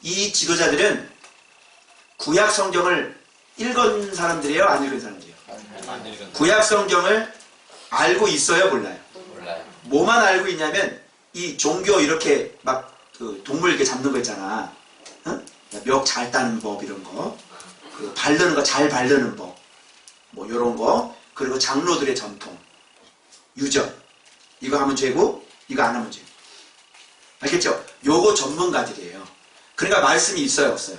이 지도자들은 구약 성경을 읽은 사람들이에요? 안 읽은 사람들이에요? 구약 성경을 알고 있어요? 몰라요? 뭐만 알고 있냐면 이 종교 이렇게 막 그 동물 이렇게 잡는 거 있잖아. 응? 멱 잘 따는 법 이런 거. 그 바르는 거 잘 바르는 법. 뭐 요런 거. 그리고 장로들의 전통. 유전. 이거 하면 죄고 이거 안 하면 죄고. 알겠죠? 요거 전문가들이에요. 그러니까 말씀이 있어요? 없어요?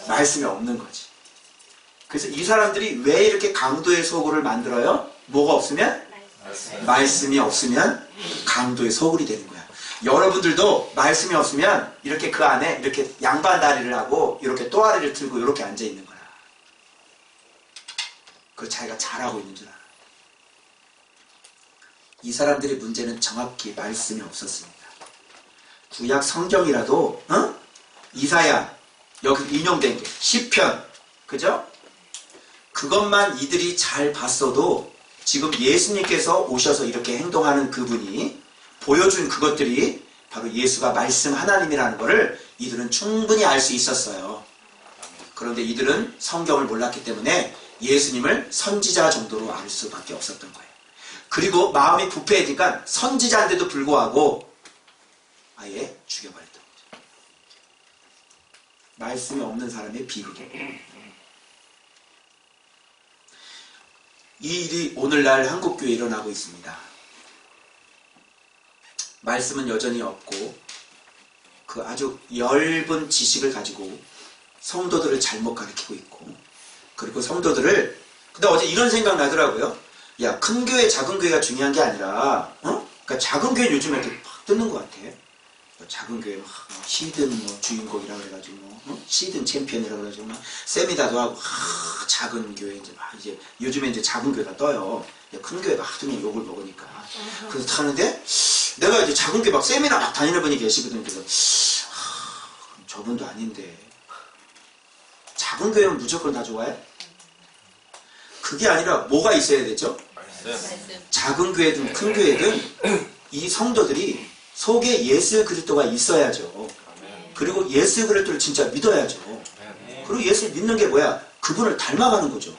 말씀이 없는 거지. 그래서 이 사람들이 왜 이렇게 강도의 소굴을 만들어요? 뭐가 없으면? 말씀이 없으면 강도의 소굴이 되는 거야. 여러분들도 말씀이 없으면 이렇게 그 안에 이렇게 양반다리를 하고 이렇게 또아리를 들고 이렇게 앉아 있는 거야. 그걸 자기가 잘하고 있는 줄 알아. 이 사람들의 문제는 정확히 말씀이 없었습니다. 구약 성경이라도 이사야 여기 인용된 게 시편 그죠? 그것만 이들이 잘 봤어도 지금 예수님께서 오셔서 이렇게 행동하는 그분이 보여준 그것들이 바로 예수가 말씀 하나님이라는 것을 이들은 충분히 알 수 있었어요. 그런데 이들은 성경을 몰랐기 때문에 예수님을 선지자 정도로 알 수밖에 없었던 거예요. 그리고 마음이 부패해지니까 선지자인데도 불구하고 아예 죽여버렸던 거죠. 말씀이 없는 사람의 비극이에요. 이 일이 오늘날 한국교회에 일어나고 있습니다. 말씀은 여전히 없고 그 아주 엷은 지식을 가지고 성도들을 잘못 가르치고 있고, 그리고 성도들을, 근데 어제 이런 생각 나더라고요. 야, 큰 교회 작은 교회가 중요한 게 아니라 그러니까 작은 교회 요즘에 이렇게 팍 뜨는 것 같아. 작은 교회 막 시든 뭐 주인공이라 그래가지고 시든 챔피언이라 그래가지고 막 세미나도 하고 작은 교회 이제 막 이제 요즘에 이제 작은 교회가 떠요. 큰 교회가 하도 그냥 욕을 먹으니까. 그래서 하는데 내가 이제 작은 교회 막 세미나 막 다니는 분이 계시거든. 그래서 저분도 아닌데 작은 교회는 무조건 다 좋아해? 그게 아니라 뭐가 있어야 되죠? 작은 교회든 큰 교회든 이 성도들이 속에 예수 그리스도가 있어야죠. 그리고 예수 그리스도를 진짜 믿어야죠. 그리고 예수를 믿는 게 뭐야? 그분을 닮아가는 거죠.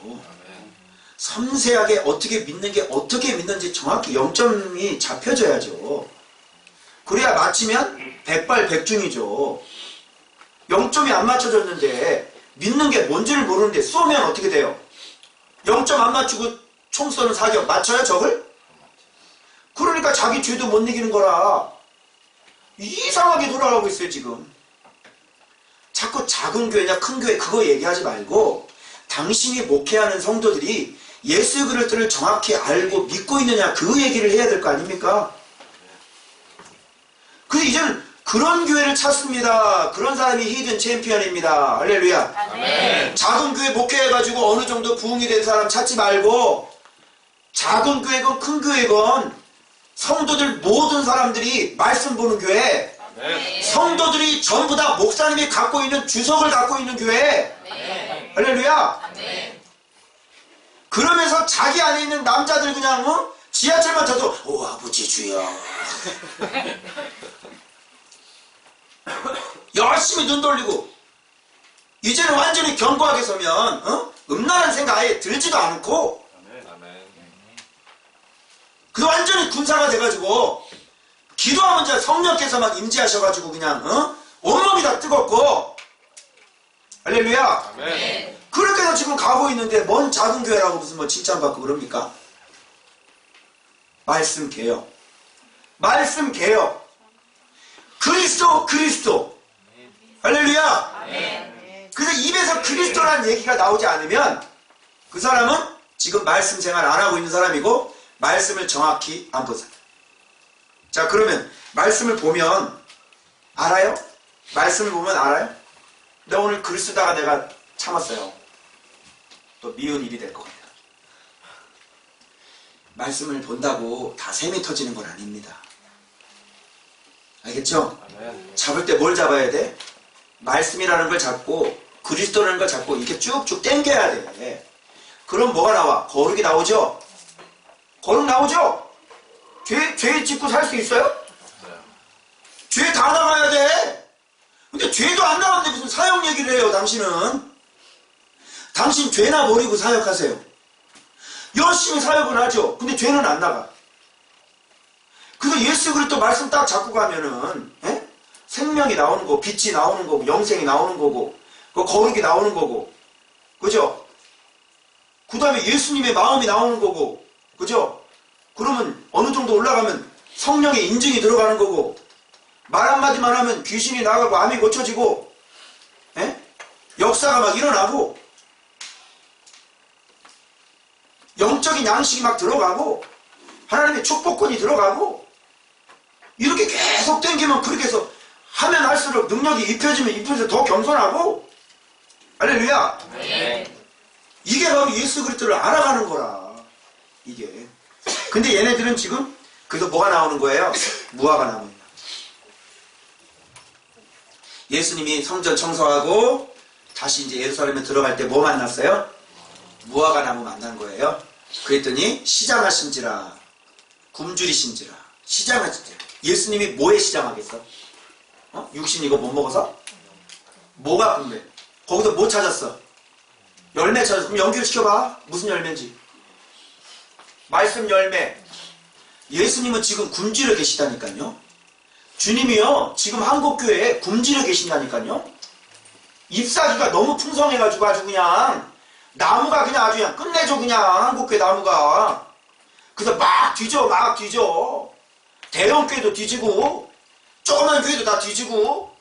섬세하게 어떻게 믿는 게 어떻게 믿는지 정확히 영점이 잡혀져야죠. 그래야 맞추면 백발백중이죠. 영점이 안 맞춰졌는데 믿는 게 뭔지를 모르는데 쏘면 어떻게 돼요? 영점 안 맞추고 총 쏘는 사격 맞춰요 적을? 그러니까 자기 죄도 못 이기는 거라 이상하게 돌아가고 있어요 지금. 자꾸 작은 교회냐 큰 교회 그거 얘기하지 말고 당신이 목회하는 성도들이 예수 그리스도를 정확히 알고 믿고 있느냐 그 얘기를 해야 될 거 아닙니까? 근데 이제는 그런 교회를 찾습니다. 그런 사람이 히든 챔피언입니다. 할렐루야. 아멘. 작은 교회 목회해가지고 어느 정도 부흥이 된 사람 찾지 말고 작은 교회건 큰 교회건 성도들 모든 사람들이 말씀 보는 교회, 아멘. 성도들이 전부 다 목사님이 갖고 있는 주석을 갖고 있는 교회, 아멘. 할렐루야. 아멘. 그러면서 자기 안에 있는 남자들 그냥 지하철만 타도 오 아버지 주여 열심히 눈 돌리고 이제는 완전히 견고하게 서면 음란한 생각 아예 들지도 않고 그 완전히 군사가 돼가지고 기도하면 이제 성령께서 막 임재하셔가지고 그냥 온몸이 다 뜨겁고 할렐루야. 아멘. 그렇게 해서 지금 가고 있는데 뭔 작은 교회라고 무슨 뭐 칭찬받고 그럽니까? 말씀 개혁, 말씀 개혁, 그리스도 그리스도. 할렐루야. 아멘. 그래서 입에서 그리스도라는 얘기가 나오지 않으면 그 사람은 지금 말씀 생활 안 하고 있는 사람이고 말씀을 정확히 안 본 사람. 자, 그러면 말씀을 보면 알아요? 말씀을 보면 알아요? 나 오늘 글 쓰다가 내가 참았어요. 또 미운 일이 될 것 같아요. 말씀을 본다고 다 샘이 터지는 건 아닙니다. 알겠죠? 아멘. 잡을 때 뭘 잡아야 돼? 말씀이라는 걸 잡고 그리스도라는 걸 잡고 이렇게 쭉쭉 당겨야 돼. 그럼 뭐가 나와? 거룩이 나오죠? 거룩 나오죠? 죄 짓고 살 수 있어요? 죄 다 나가야 돼. 근데 죄도 안 나오는데 무슨 사역 얘기를 해요 당신은. 당신 죄나 버리고 사역하세요. 열심히 사역은 하죠. 근데 죄는 안 나가. 그래서 예수 그리스도 말씀 딱 잡고 가면은 생명이 나오는 거고 빛이 나오는 거고 영생이 나오는 거고 그 거룩이 나오는 거고 그죠? 그 다음에 예수님의 마음이 나오는 거고 그죠? 그러면 어느 정도 올라가면 성령의 인증이 들어가는 거고 말 한마디만 하면 귀신이 나가고 암이 고쳐지고 역사가 막 일어나고 영적인 양식이 막 들어가고 하나님의 축복권이 들어가고 이렇게 계속 땡기면 그렇게 해서 하면 할수록 능력이 입혀지면 입혀서 더 겸손하고 할렐루야. 네. 이게 바로 예수 그리스도를 알아가는 거라 이게. 근데 얘네들은 지금 그래서 뭐가 나오는 거예요? 무화과 나무입니다. 예수님이 성전 청소하고 다시 이제 예루살렘에 들어갈 때 뭐 만났어요? 무화과 나무 만난 거예요. 그랬더니 시장하신지라 굶주리신지라 시장하신지라. 예수님이 뭐에 시장하겠어? 육신 이거 못 먹어서? 뭐가 궁금해? 거기서 뭐 찾았어? 열매 찾았어. 그럼 연결시켜봐. 무슨 열매인지. 말씀 열매. 예수님은 지금 굶주려 계시다니까요. 주님이요 지금 한국교회에 굶주려 계신다니까요. 잎사귀가 너무 풍성해가지고 아주 그냥 나무가 그냥 아주 그냥 끝내줘 그냥 한국교회 나무가. 그래서 막 뒤져 막 뒤져. 대형 교회도 뒤지고 조그만 교회도 다 뒤지고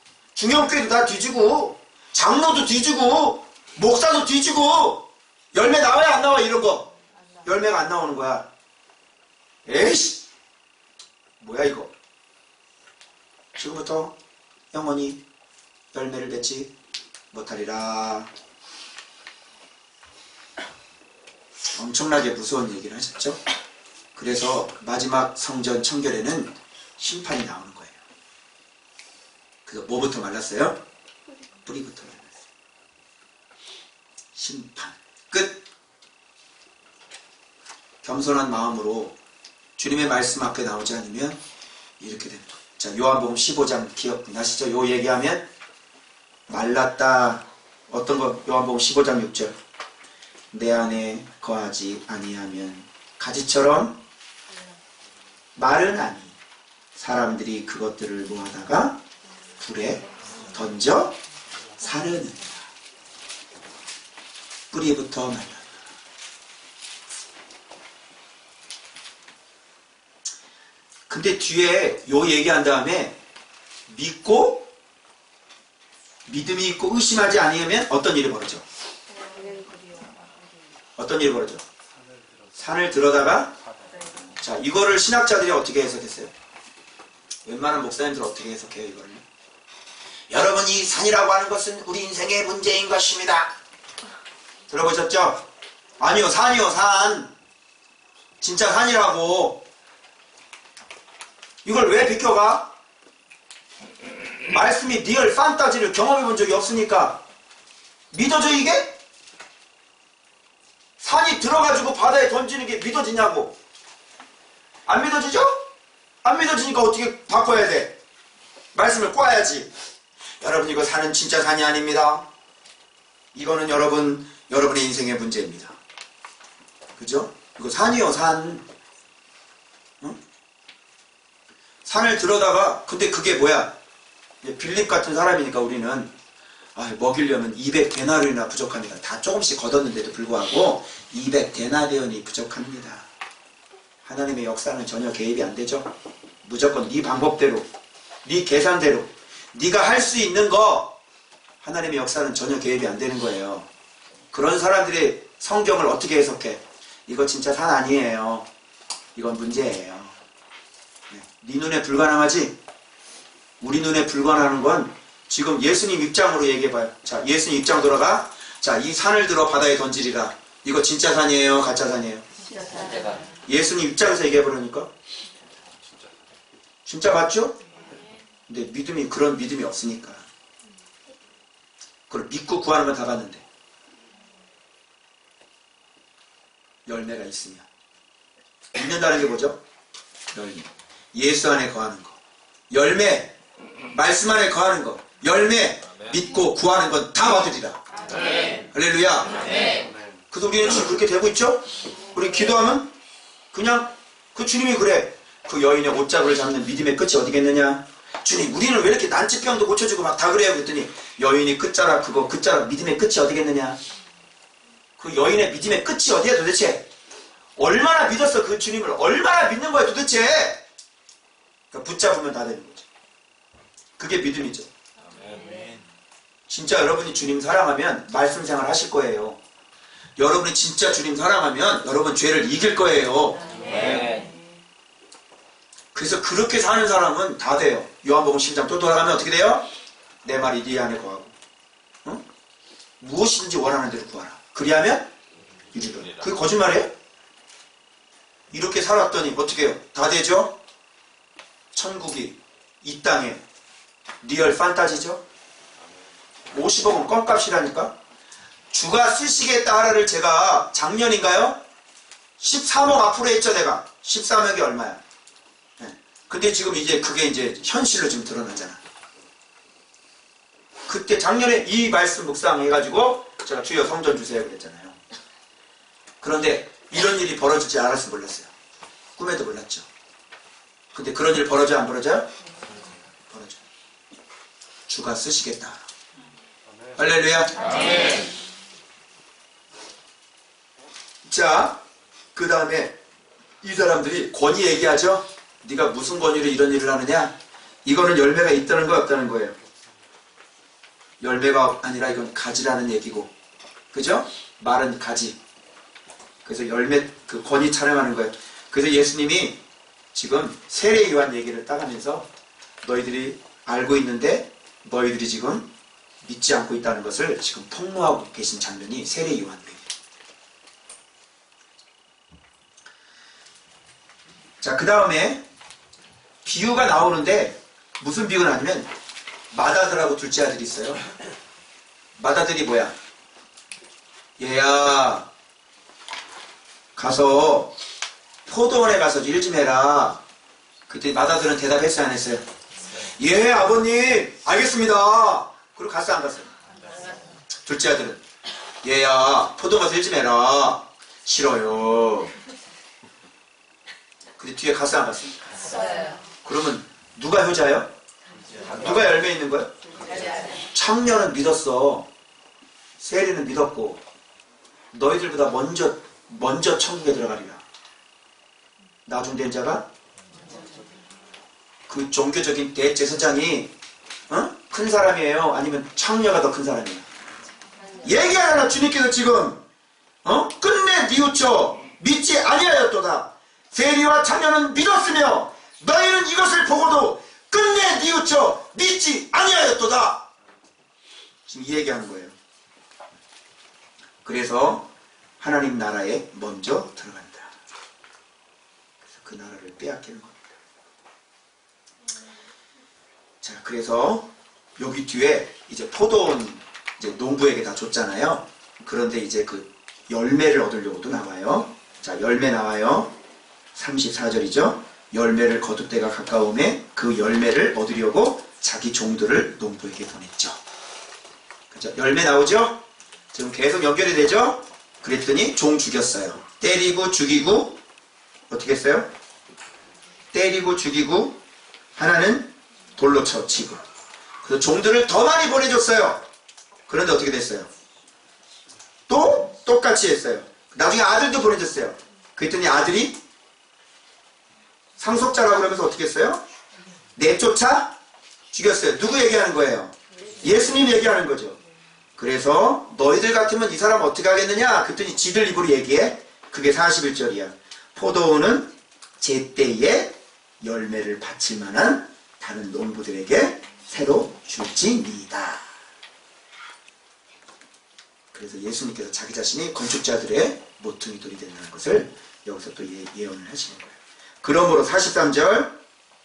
중형교회도 다 뒤지고 장로도 뒤지고 목사도 뒤지고 열매 나와야 안 나와 이런 거. 열매가 안 나오는 거야. 에이씨 뭐야 이거. 지금부터 영원히 열매를 맺지 못하리라. 엄청나게 무서운 얘기를 하셨죠. 그래서 마지막 성전 청결에는 심판이 나오는 거예요. 그래서 뭐부터 말랐어요? 뿌리부터 말랐어요. 심판 끝. 겸손한 마음으로 주님의 말씀 앞에 나오지 않으면 이렇게 됩니다. 자, 요한복음 15장 기억나시죠? 요 얘기하면 말랐다. 어떤 거? 요한복음 15장 6절. 내 안에 거하지 아니하면 가지처럼 마르나니 사람들이 그것들을 모아다가 불에 던져 사르느니라. 뿌리부터 말라. 근데 뒤에 요 얘기한 다음에 믿음이 있고 의심하지 아니하면 어떤 일이 벌어져? 어떤 일이 벌어져? 산을 들어다가 자 이거를 신학자들이 어떻게 해석했어요? 웬만한 목사님들 어떻게 해석해요 이거를? 여러분 이 산이라고 하는 것은 우리 인생의 문제인 것입니다. 들어보셨죠? 아니요 산이요 산. 진짜 산이라고. 이걸 왜 비켜가? 말씀이 리얼 판타지를 경험해 본 적이 없으니까 믿어져 이게? 산이 들어가지고 바다에 던지는 게 믿어지냐고. 안 믿어지죠? 안 믿어지니까 어떻게 바꿔야 돼? 말씀을 꽈야지. 여러분 이거 산은 진짜 산이 아닙니다. 이거는 여러분의 인생의 문제입니다. 그죠? 이거 산이요 산. 응? 산을 들어다가 근데 그게 뭐야? 빌립 같은 사람이니까 우리는 먹이려면 200데나리온이나 부족합니다. 다 조금씩 걷었는데도 불구하고 200데나리온이 부족합니다. 하나님의 역사는 전혀 개입이 안 되죠. 무조건 네 방법대로, 네 계산대로, 네가 할 수 있는 거 하나님의 역사는 전혀 개입이 안 되는 거예요. 그런 사람들이 성경을 어떻게 해석해? 이거 진짜 산 아니에요. 이건 문제예요. 네 눈에 불가능하지? 우리 눈에 불가능한 건 지금 예수님 입장으로 얘기해봐요. 자, 예수님 입장 돌아가. 자, 이 산을 들어 바다에 던지리라. 이거 진짜 산이에요? 가짜 산이에요? 진짜 산. 예수님 입장에서 얘기해버리니까 진짜 맞죠? 근데 그런 믿음이 없으니까 그걸 믿고 구하는 건 다 봤는데 열매가 있으면 믿는다는 게 뭐죠? 열매. 예수 안에 거하는 거. 열매. 말씀 안에 거하는 거. 열매. 믿고 구하는 건 다 받으리라. 할렐루야. 그래서 우리는 지금 그렇게 되고 있죠? 우리 기도하면 그냥 그 주님이 그래. 그 여인의 옷자루를 잡는 믿음의 끝이 어디겠느냐? 주님 우리는 왜 이렇게 난치병도 고쳐주고 막 다 그래요? 그랬더니 여인이 끝자락 믿음의 끝이 어디겠느냐? 그 여인의 믿음의 끝이 어디야 도대체? 얼마나 믿었어 그 주님을. 얼마나 믿는 거야 도대체? 그러니까 붙잡으면 다 되는 거죠. 그게 믿음이죠. 진짜 여러분이 주님 사랑하면 말씀 생활 하실 거예요. 여러분이 진짜 주님 사랑하면 여러분 죄를 이길 거예요. 그래서 그렇게 사는 사람은 다 돼요. 요한복음 10장 또 돌아가면 어떻게 돼요? 내 말이 네 안에 거하고 응? 무엇이든지 원하는 대로 구하라. 그리하면 이루리라. 그게 거짓말이에요? 이렇게 살았더니 어떻게 해요? 다 되죠? 천국이 이 땅에 리얼 판타지죠? 50억은 껌값이라니까? 주가 쓰시겠다 하라를 제가 작년인가요? 13억 앞으로 했죠 내가. 13억이 얼마야? 네. 근데 지금 그게 이제 현실로 지금 드러나잖아. 그때 작년에 이 말씀 묵상해가지고 제가 주여 성전 주세요 그랬잖아요. 그런데 이런 일이 벌어질 줄 알았어 몰랐어요. 꿈에도 몰랐죠. 근데 그런 일 벌어져요 안 벌어져요? 벌어져요. 주가 쓰시겠다. 할렐루야. 자, 그 다음에 이 사람들이 권위 얘기하죠. 네가 무슨 권위로 이런 일을 하느냐? 이거는 열매가 있다는 거 없다는 거예요. 열매가 아니라 이건 가지라는 얘기고, 그죠? 말은 가지. 그래서 열매, 그 권위 촬영하는 거예요. 그래서 예수님이 지금 세례 요한 얘기를 따가면서 너희들이 알고 있는데 너희들이 지금 믿지 않고 있다는 것을 지금 폭로하고 계신 장면이 세례 요한이에요. 자, 그 다음에 비유가 나오는데 무슨 비유가 나냐면 맏아들하고 둘째 아들이 있어요. 맏아들이 뭐야? 얘야, 가서 포도원에 가서 일 좀 해라. 그때 맏아들은 대답했어요, 안 했어요? 예, 아버님, 알겠습니다. 그리고 갔어, 안 갔어요? 둘째 아들은 얘야, 포도원 가서 일 좀 해라. 싫어요. 근데 뒤에 갔어, 안 갔어요? 갔어요. 그러면 누가 효자예요? 누가 열매 있는 거예요? 청년은 믿었어. 세리는 믿었고, 너희들보다 먼저 천국에 들어가리라. 나중된 자가 그 종교적인 대제사장이 큰 사람이에요? 아니면 청녀가 더 큰 사람이에요? 얘기하라. 주님께서 지금 끝내 뉘우쳐 믿지 아니하였도다. 세리와 청년은 믿었으며 너희는 이것을 보고도 끝내 뉘우쳐 믿지 아니하였도다. 지금 이 얘기하는 거예요. 그래서 하나님 나라에 먼저 들어간다. 그래서 그 나라를 빼앗기는 겁니다. 자, 그래서 여기 뒤에 이제 포도원 이제 농부에게 다 줬잖아요. 그런데 이제 그 열매를 얻으려고도 나와요. 자, 열매 나와요. 34절이죠. 열매를 거둘 때가 가까움에 그 열매를 얻으려고 자기 종들을 농부에게 보냈죠. 그죠? 열매 나오죠? 지금 계속 연결이 되죠? 그랬더니 종 죽였어요. 때리고 죽이고, 어떻게 했어요? 때리고 죽이고, 하나는 돌로 쳐치고. 그래서 종들을 더 많이 보내줬어요. 그런데 어떻게 됐어요? 또 똑같이 했어요. 나중에 아들도 보내줬어요. 그랬더니 아들이 상속자라고 그러면서 어떻게 했어요? 내쫓아 죽였어요. 누구 얘기하는 거예요? 예수님 얘기하는 거죠. 그래서 너희들 같으면 이 사람 어떻게 하겠느냐? 그랬더니 지들 입으로 얘기해. 그게 41절이야. 포도원은 제때에 열매를 바칠 만한 다른 농부들에게 새로 줄지니이다. 그래서 예수님께서 자기 자신이 건축자들의 모퉁이 돌이 된다는 것을 여기서 또 예언을 하시는 거예요. 그러므로 43절,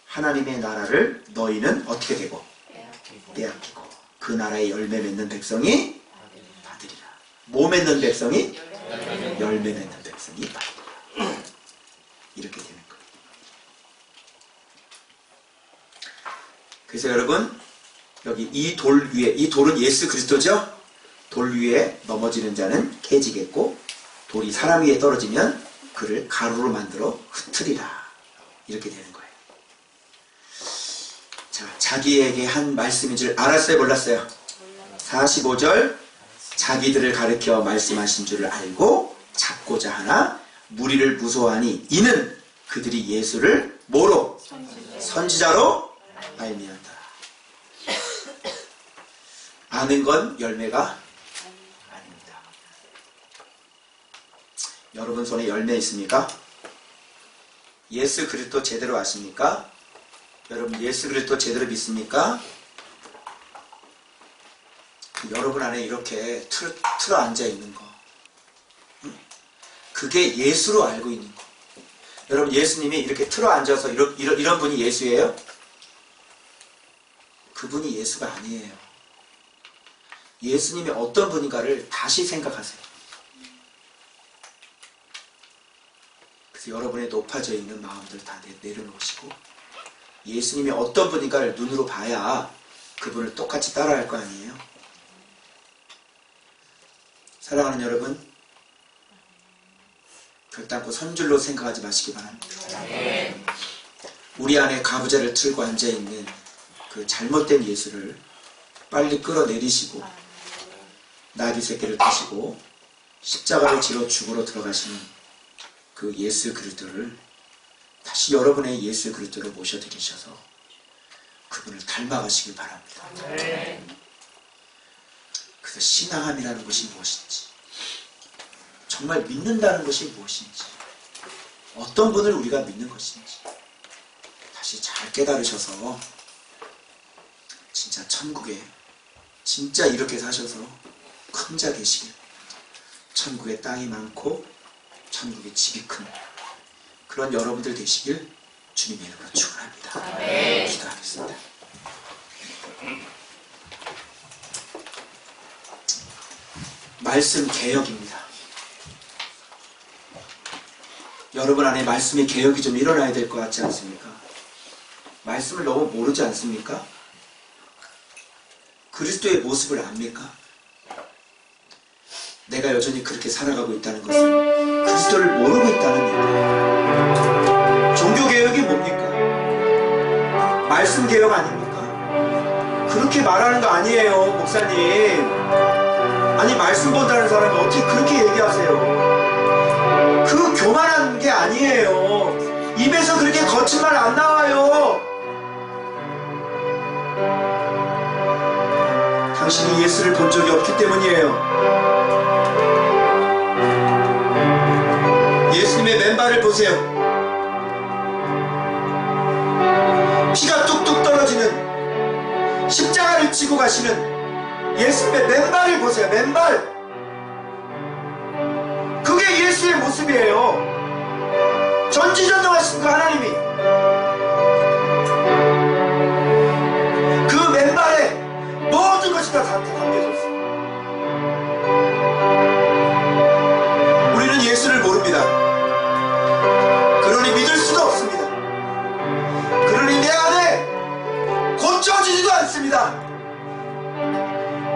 하나님의 나라를 너희는 어떻게 되고? 빼앗기고 그 나라의 열매 맺는 백성이 받으리라. 뭐 맺는 백성이? 열매 맺는 백성이 받으리라. 이렇게 되는 거예요. 그래서 여러분, 여기 이 돌 위에, 이 돌은 예수 그리스도죠? 돌 위에 넘어지는 자는 깨지겠고, 돌이 사람 위에 떨어지면 그를 가루로 만들어 흩으리라. 이렇게 되는 거예요. 자, 자기에게 한 말씀인 줄 알았어요, 몰랐어요? 45절, 자기들을 가르쳐 말씀하신 줄을 알고 잡고자 하나 무리를 무서워하니 이는 그들이 예수를 뭐로? 선지자로 알미한다. 아는 건 열매가 아닙니다. 여러분 손에 열매 있습니까? 예수 그리스도 제대로 아십니까? 여러분 예수 그리스도 제대로 믿습니까? 여러분 안에 이렇게 틀어 앉아 있는 거, 그게 예수로 알고 있는 거. 여러분 예수님이 이렇게 틀어 앉아서 이런 분이 예수예요? 그분이 예수가 아니에요. 예수님이 어떤 분인가를 다시 생각하세요. 그래서 여러분의 높아져 있는 마음들 다 내려놓으시고 예수님이 어떤 분인가를 눈으로 봐야 그분을 똑같이 따라할 거 아니에요. 사랑하는 여러분, 결단코 선줄로 생각하지 마시기 바랍니다. 우리 안에 가부좌를 틀고 앉아있는 그 잘못된 예수를 빨리 끌어내리시고 나귀 새끼를 타시고 십자가를 지러 죽으러 들어가시는 그 예수 그리스도를 다시 여러분의 예수 그리스도로 모셔드리셔서 그분을 닮아가시길 바랍니다. 그 신앙함이라는 것이 무엇인지, 정말 믿는다는 것이 무엇인지, 어떤 분을 우리가 믿는 것인지 다시 잘 깨달으셔서 진짜 천국에 진짜 이렇게 사셔서 혼자 계시길, 천국에 땅이 많고 천국에 집이 큰 그런 여러분들 되시길 주님의 이름으로 축원합니다. 기도하겠습니다. 말씀 개혁입니다. 여러분 안에 말씀의 개혁이 좀 일어나야 될 것 같지 않습니까? 말씀을 너무 모르지 않습니까? 그리스도의 모습을 압니까? 내가 여전히 그렇게 살아가고 있다는 것은 그리스도를 모르고 있다는 얘기예요. 종교개혁이 뭡니까? 말씀개혁 아닙니까? 그렇게 말하는 거 아니에요, 목사님. 아니, 말씀 본다는 사람이 어떻게 그렇게 얘기하세요? 그 교만한 게 아니에요. 입에서 그렇게 거친 말 안 나와요. 당신이 예수를 본 적이 없기 때문이에요. 예수님의 맨발을 보세요. 피가 뚝뚝 떨어지는 십자가를 지고 가시는 예수님의 맨발을 보세요. 맨발. 그게 예수의 모습이에요. 전지전능하신 그 하나님이 그 맨발에 모든 것이 다 담겨져 있어요. 우리는 예수를 모릅니다. 그러니 믿을 수도 없습니다. 그러니 내 안에 고쳐지지도 않습니다.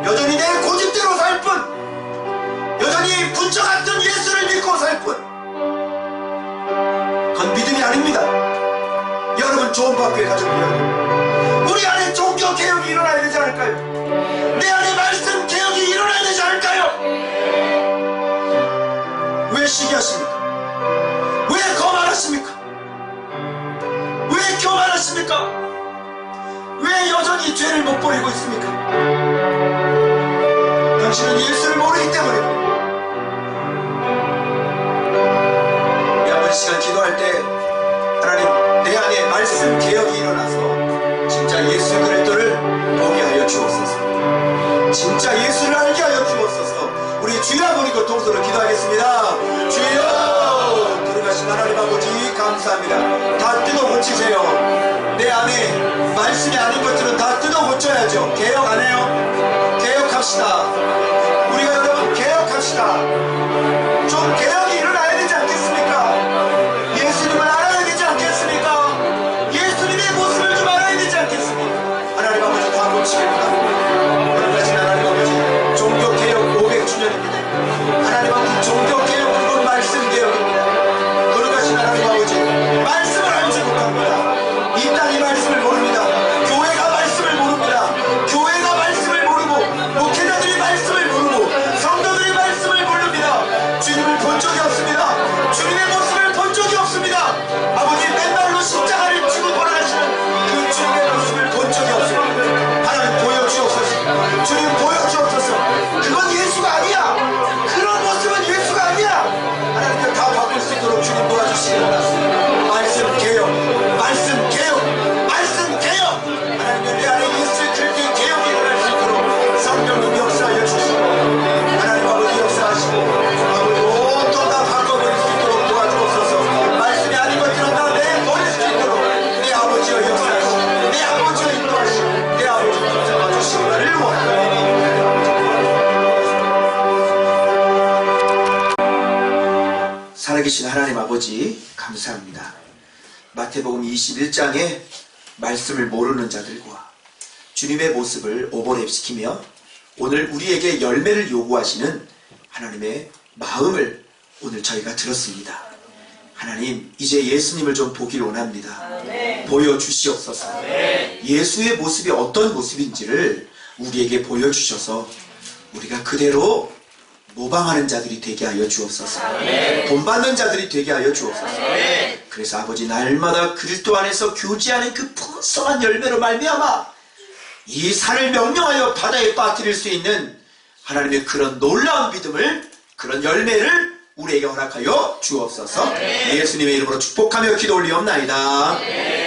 여전히 내 고집대로 살 뿐, 여전히 분처 같은 예수를 믿고 살 뿐, 그건 믿음이 아닙니다. 여러분, 좋은 밥교회 가족이에요. 우리 안에 종교 개혁이 일어나야 되지 않을까요? 내 안에 말씀 개혁이 일어나야 되지 않을까요? 왜 시기하십니까? 왜 거만하십니까? 왜 교만하십니까? 왜 여전히 죄를 못 버리고 있습니까? 당신은 예수를 모르기 때문입니다. 이 한번 시간 기도할 때 하나님, 내 안에 말씀 개혁이 일어나서 진짜 예수 그리스도를 보게 하여 주옵소서. 진짜 예수를 알게 하여 주옵소서. 우리 주여 부르고 동서로 기도하겠습니다. 주여, 들어가신 하나님 아버지 감사합니다. 다 뜯어 고치세요. 내 안에 말씀이 아닌 것들은 다 뜯어 고쳐야죠. 개혁 안 해요? 개혁합시다. 우리가 여러분 개혁합시다. 좀 개혁이 일어나야 되지 않겠습니까? 예수님을 알아야 되지 않겠습니까? 예수님의 모습을 좀 알아야 되지 않겠습니까? 하나님 아버지 다 고치길 바랍니다. 오늘까지 하나님 아버지 종교개혁 500주년입니다. 하나님 아버지 종교개혁 그리고 말씀개혁입니다. 오늘까지 하나님 아버지 말씀을 알지 못합니다. 이 땅이 말씀을 모릅니다. 교회가 말씀을 모릅니다. 교회가 말씀을 모르고 목회자들이 말씀을 모르고 성도들이 말씀을 모릅니다. 주님을 본 적이 없습니다. 주님의 모습을 본 적이 없습니다. 아버지 맨발로 십자가를 지고 돌아가시는 그 주님의 모습을 본 적이 없습니다. 하나님 보여주옵소서. 주님 보여주옵소서. 그건 예수가 아니야. 그런 모습은 예수가 아니야. 하나님께 다 바꿀 수 있도록 주님 도와주시기 바랍니다. 말씀 개혁, 말씀 개혁, 말씀 개혁. 하나님, 내 안에 예수의 그리스도의 개혁이 일어날 수 있도록 성령님 역사하여 주시고, 하나님 아버지 역사하시고, 아버지 온통 다 바꿔버릴 수 있도록 도와주옵소서. 말씀이 아닌 것들은 다 내버릴 수 있도록 내 아버지여 역사하시고, 내 아버지여 인도하시고, 내 아버지 붙잡아 주시기를 원합니다. 살아계신 하나님 아버지 감사합니다. 마태복음 21장에 말씀을 모르는 자들과 주님의 모습을 오버랩시키며 오늘 우리에게 열매를 요구하시는 하나님의 마음을 오늘 저희가 들었습니다. 하나님, 이제 예수님을 좀 보길 원합니다. 보여주시옵소서. 예수의 모습이 어떤 모습인지를 우리에게 보여주셔서 우리가 그대로 모방하는 자들이 되게 하여 주옵소서. 본받는 자들이 되게 하여 주옵소서. 그래서 아버지, 날마다 그리스도 안에서 교제하는 그 풍성한 열매로 말미암아 이 산을 명령하여 바다에 빠뜨릴 수 있는 하나님의 그런 놀라운 믿음을, 그런 열매를 우리에게 허락하여 주옵소서. 예수님의 이름으로 축복하며 기도 올리옵나이다.